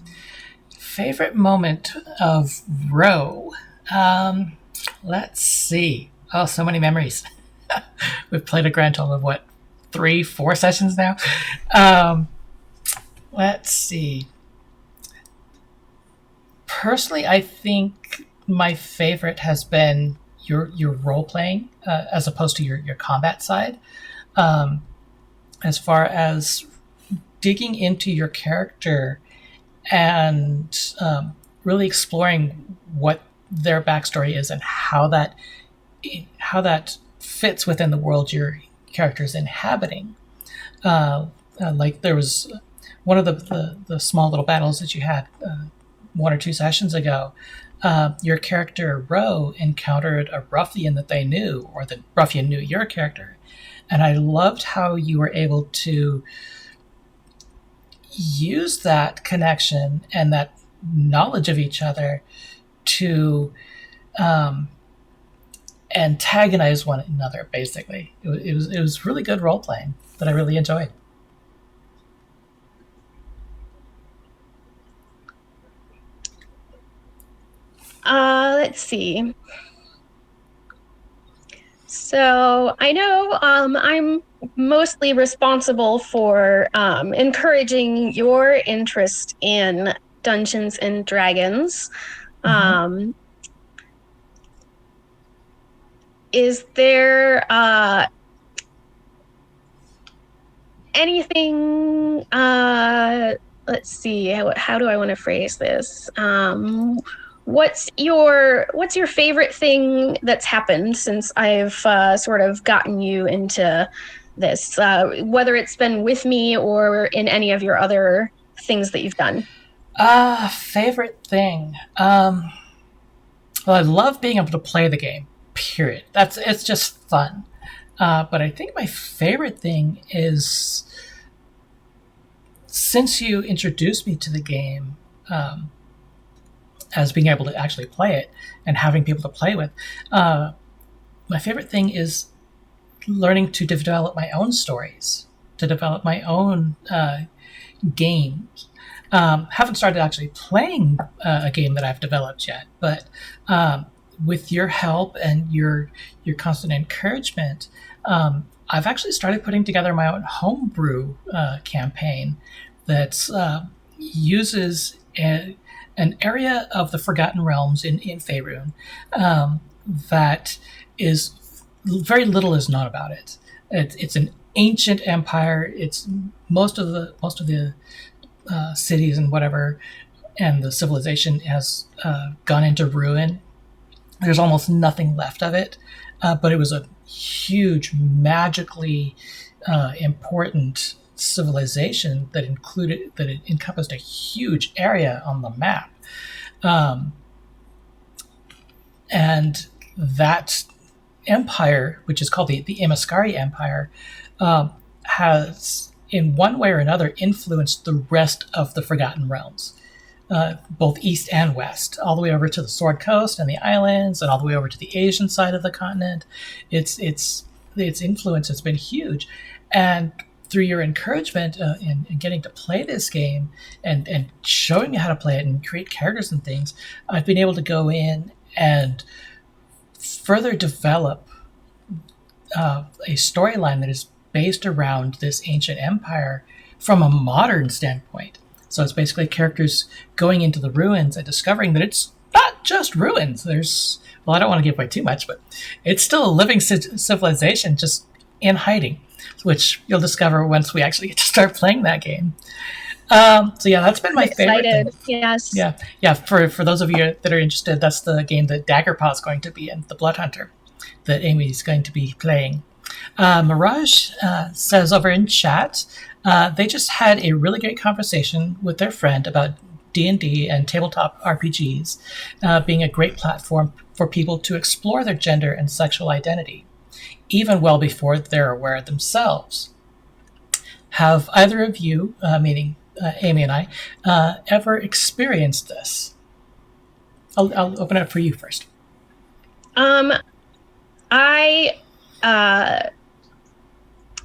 Favorite moment of Row? Let's see. Oh, so many memories. We've played a grand total of, 3-4 sessions now? Let's see. Personally, I think my favorite has been your role playing, as opposed to your combat side. As far as digging into your character and really exploring what their backstory is and how that fits within the world your character's inhabiting. Like there was one of the small little battles that you had 1 or 2 sessions ago. Your character Ro encountered a ruffian that they knew, or the ruffian knew your character, and I loved how you were able to use that connection and that knowledge of each other to antagonize one another. Basically, it was really good role playing that I really enjoyed. Let's see. So I know I'm mostly responsible for encouraging your interest in Dungeons and Dragons. Mm-hmm. Is there anything? Let's see. How do I want to phrase this? What's your favorite thing that's happened since I've sort of gotten you into this, whether it's been with me or in any of your other things that you've done? Favorite thing. Well, I love being able to play the game, period. It's just fun. But I think my favorite thing is, since you introduced me to the game, as being able to actually play it and having people to play with, my favorite thing is learning to develop my own stories, to develop my own games. Haven't started actually playing a game that I've developed yet, but with your help and your constant encouragement, I've actually started putting together my own homebrew campaign that uses an area of the Forgotten Realms in Faerun that is very little is known about it. It's an ancient empire. It's most of the cities and whatever, and the civilization has gone into ruin. There's almost nothing left of it, but it was a huge, magically important civilization that it encompassed a huge area on the map, and that empire, which is called the Imaskari Empire, has, in one way or another, influenced the rest of the Forgotten Realms, both east and west, all the way over to the Sword Coast and the islands, and all the way over to the Asian side of the continent. Its influence has been huge, and through your encouragement in getting to play this game and showing me how to play it and create characters and things, I've been able to go in and further develop a storyline that is based around this ancient empire from a modern standpoint. So it's basically characters going into the ruins and discovering that it's not just ruins. Well, I don't want to give away too much, but it's still a living civilization just in hiding, which you'll discover once we actually get to start playing that game. So yeah, that's been my favorite thing. Yes. Yeah. For those of you that are interested, that's the game that Daggerpaw is going to be in, the Blood Hunter, that Amy's going to be playing. Mirage says over in chat, they just had a really great conversation with their friend about D&D and tabletop RPGs being a great platform for people to explore their gender and sexual identity, even well before they're aware themselves. Have either of you, meaning Amy and I, ever experienced this? I'll open it up for you first.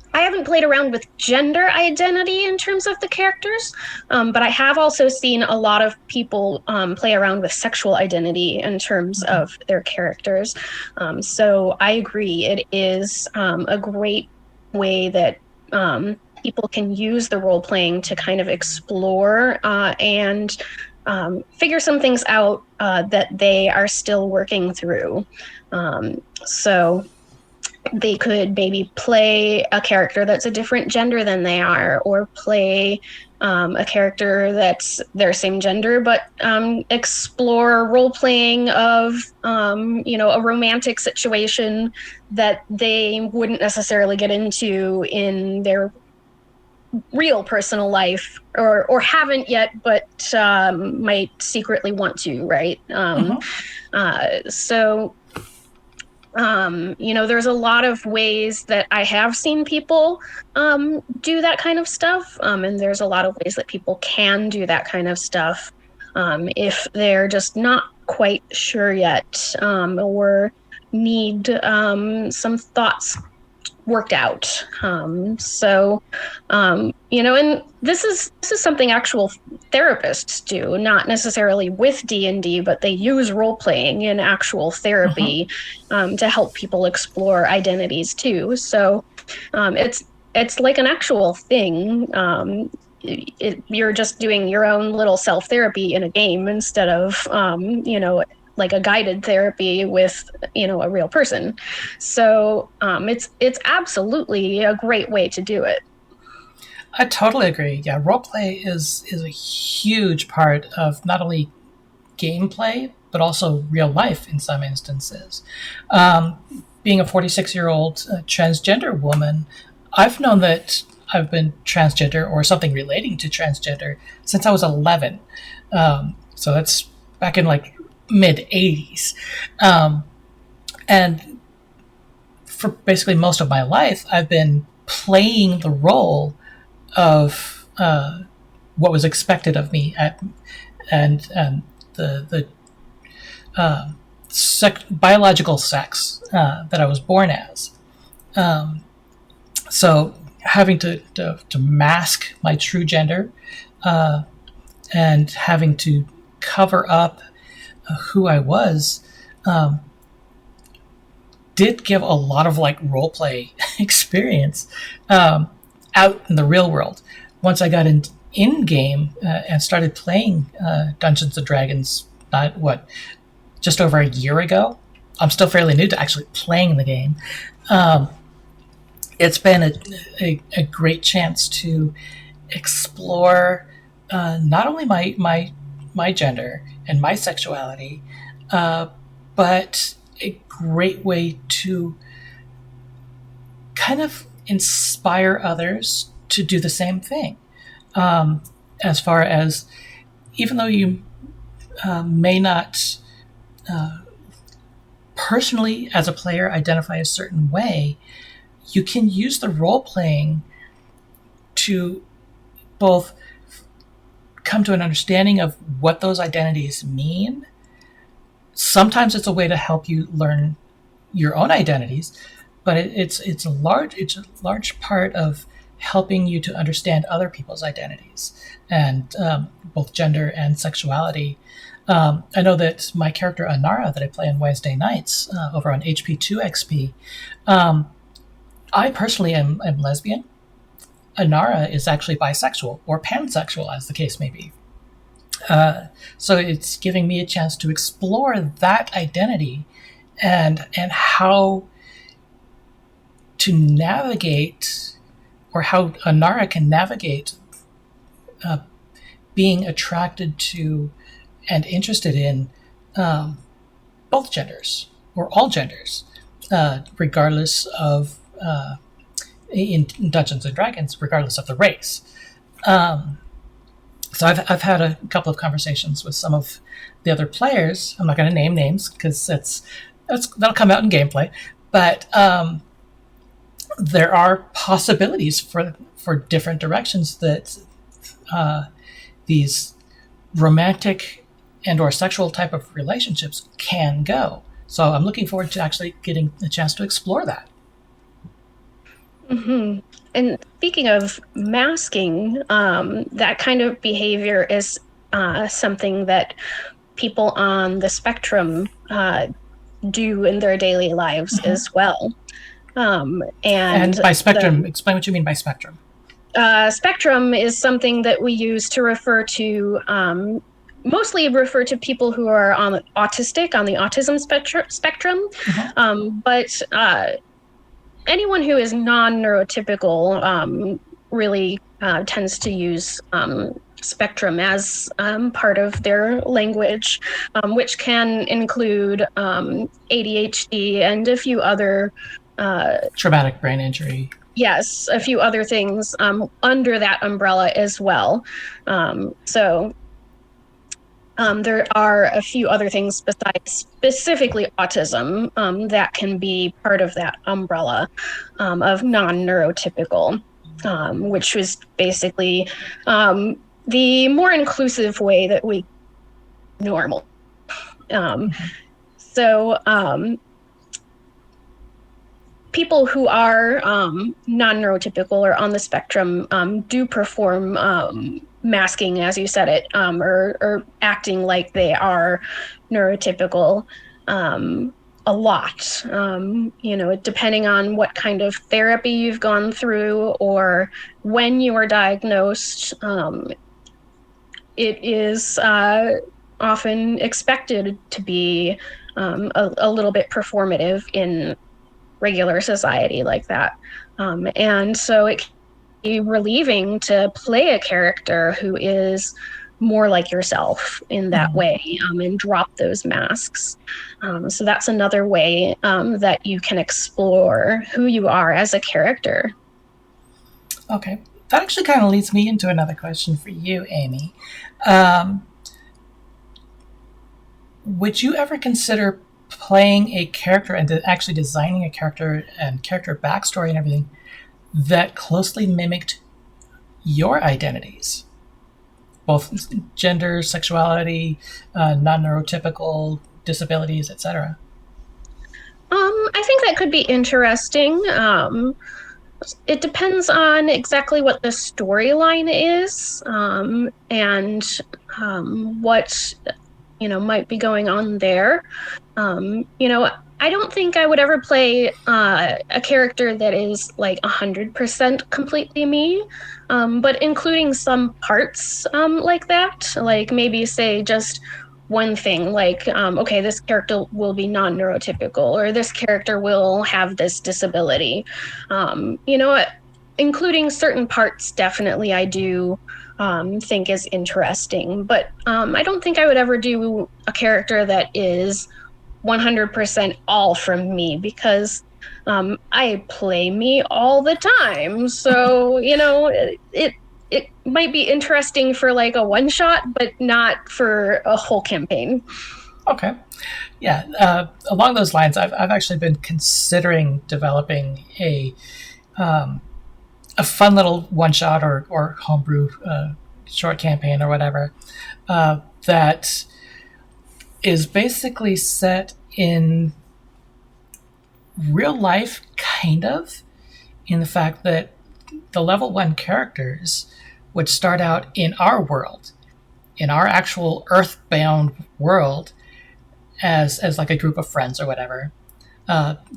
I haven't played around with gender identity in terms of the characters, but I have also seen a lot of people play around with sexual identity in terms of their characters. So I agree, it is a great way that people can use the role-playing to kind of explore and figure some things out that they are still working through. So they could maybe play a character that's a different gender than they are, or play a character that's their same gender, but explore role-playing of, a romantic situation that they wouldn't necessarily get into in their real personal life, or haven't yet, but might secretly want to, right? There's a lot of ways that I have seen people do that kind of stuff. And there's a lot of ways that people can do that kind of stuff if they're just not quite sure yet, or need some thoughts worked out. And this is something actual therapists do, not necessarily with D&D, but they use role-playing in actual therapy to help people explore identities too. So it's like an actual thing. You're just doing your own little self-therapy in a game instead of, like a guided therapy with, a real person. So it's absolutely a great way to do it. I totally agree. Yeah, roleplay is a huge part of not only gameplay, but also real life in some instances. Being a 46-year-old transgender woman, I've known that I've been transgender or something relating to transgender since I was 11. So that's back in like mid-80s. And for basically most of my life, I've been playing the role of what was expected of me and the biological sex that I was born as. So having to mask my true gender and having to cover up who I was did give a lot of like role play experience out in the real world. Once I got in game and started playing Dungeons and Dragons, just over a year ago. I'm still fairly new to actually playing the game. It's been a great chance to explore not only my gender and my sexuality, but a great way to kind of inspire others to do the same thing. As far as, even though you may not personally as a player identify a certain way, you can use the role playing to both come to an understanding of what those identities mean. Sometimes it's a way to help you learn your own identities, but it's a large part of helping you to understand other people's identities and both gender and sexuality. I know that my character Anara that I play on Wednesday nights over on HP2 XP, I personally am lesbian. Anara is actually bisexual or pansexual, as the case may be. So it's giving me a chance to explore that identity and how to navigate, or how Anara can navigate being attracted to and interested in both genders or all genders, regardless of, in Dungeons and Dragons, regardless of the race. So I've had a couple of conversations with some of the other players. I'm not going to name names because that'll come out in gameplay, but there are possibilities for different directions that these romantic and or sexual type of relationships can go. So I'm looking forward to actually getting a chance to explore that. Mm-hmm. And speaking of masking, that kind of behavior is something that people on the spectrum do in their daily lives as well. And by spectrum, explain what you mean by spectrum. Spectrum is something that we use to refer to, mostly refer to people who are autistic, on the autism spectrum. But anyone who is non-neurotypical really tends to use spectrum as part of their language, which can include ADHD and a few other traumatic brain injury. Yes, a few other things under that umbrella as well. So there are a few other things besides specifically autism that can be part of that umbrella of non-neurotypical, which was basically the more inclusive way that we normal. So people who are non-neurotypical or on the spectrum do perform masking, as you said it, or acting like they are neurotypical a lot. Depending on what kind of therapy you've gone through or when you were diagnosed, it is often expected to be a little bit performative in regular society like that. And so it can be relieving to play a character who is more like yourself in that way, and drop those masks. So that's another way that you can explore who you are as a character. Okay. That actually kind of leads me into another question for you, Amy. Would you ever consider playing a character and actually designing a character and character backstory and everything that closely mimicked your identities? Both gender, sexuality, non-neurotypical, disabilities, etc. I think that could be interesting. It depends on exactly what the storyline is, and what might be going on there. I don't think I would ever play a character that is like 100% completely me, but including some parts like that, like maybe say just one thing, like, okay, this character will be non-neurotypical, or this character will have this disability. Including certain parts, definitely I do think is interesting, but I don't think I would ever do a character that is 100% all from me, because I play me all the time. So, it might be interesting for like a one shot, but not for a whole campaign. Okay. Yeah. Along those lines, I've actually been considering developing a fun little one shot or homebrew short campaign or whatever that is basically set in real life, kind of, in the fact that the level 1 characters would start out in our world, in our actual earthbound world, as like a group of friends or whatever.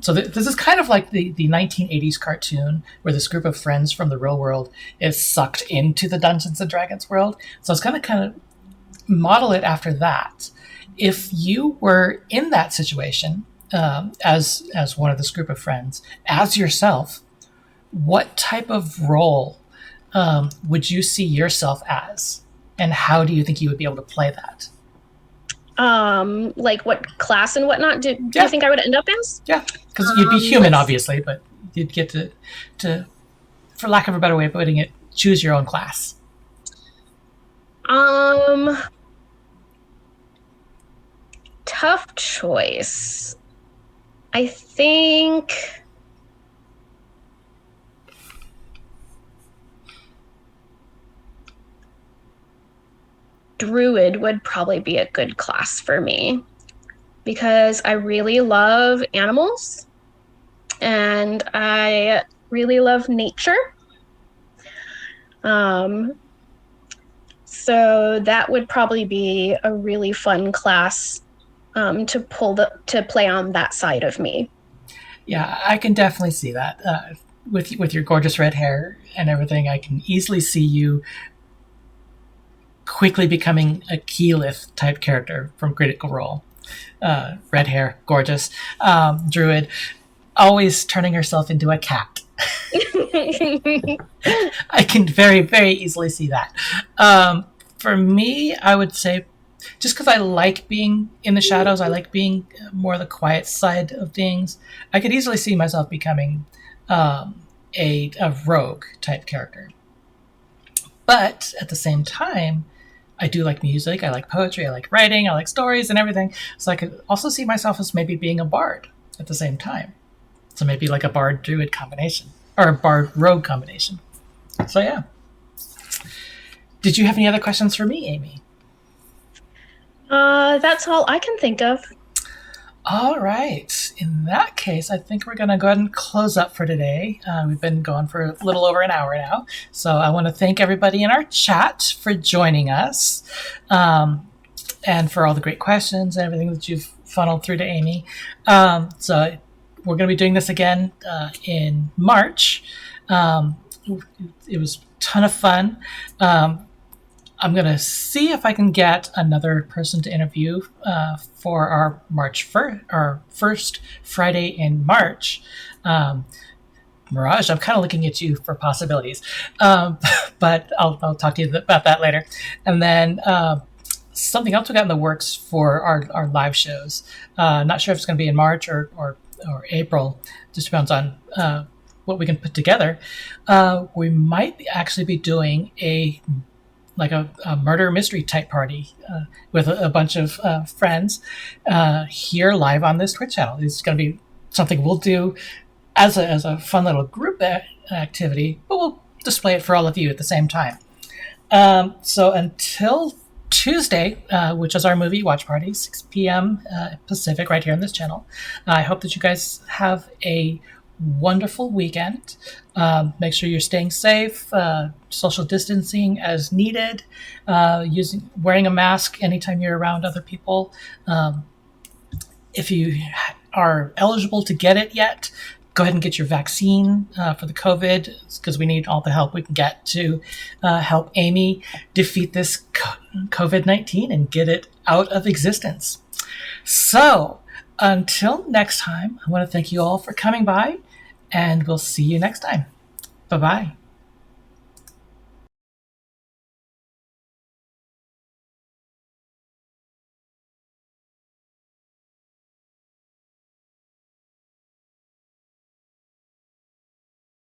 So this is kind of like the 1980s cartoon where this group of friends from the real world is sucked into the Dungeons and Dragons world. So it's kind of model it after that. If you were in that situation as one of this group of friends, as yourself, what type of role would you see yourself as, and how do you think you would be able to play that? Like what class and whatnot do you think I would end up as? Yeah, because you'd be human, obviously, but you'd get to, for lack of a better way of putting it, choose your own class. Tough choice. I think Druid would probably be a good class for me because I really love animals and I really love nature. So that would probably be a really fun class to play on that side of me. Yeah, I can definitely see that. With your gorgeous red hair and everything, I can easily see you quickly becoming a Keyleth type character from Critical Role. Red hair, gorgeous. Druid, always turning herself into a cat. I can very, very easily see that. For me, I would say, just because I like being in the shadows, I like being more the quiet side of things, I could easily see myself becoming a rogue type character. But at the same time, I do like music, I like poetry, I like writing, I like stories and everything. So I could also see myself as maybe being a bard at the same time. So maybe like a bard druid combination, or a bard rogue combination. So yeah. Did you have any other questions for me, Amy? That's all I can think of. All right. In that case, I think we're going to go ahead and close up for today. We've been going for a little over an hour now. So I want to thank everybody in our chat for joining us and for all the great questions and everything that you've funneled through to Amy. So we're going to be doing this again in March. It was a ton of fun. I'm going to see if I can get another person to interview for our our first Friday in March. Mirage, I'm kind of looking at you for possibilities, but I'll talk to you about that later. And then something else we got in the works for our live shows. Not sure if it's going to be in March or April. Just depends on what we can put together. We might actually be doing a murder mystery type party with a bunch of friends here live on this Twitch channel. It's going to be something we'll do as a fun little group activity, but we'll display it for all of you at the same time. So until Tuesday, which is our movie watch party, 6 p.m. Pacific, right here on this channel, I hope that you guys have a wonderful weekend. Make sure you're staying safe, social distancing as needed, wearing a mask anytime you're around other people. If you are eligible to get it yet, go ahead and get your vaccine for the COVID, because we need all the help we can get to help Amy defeat this COVID-19 and get it out of existence. So until next time, I want to thank you all for coming by, and we'll see you next time. Bye-bye.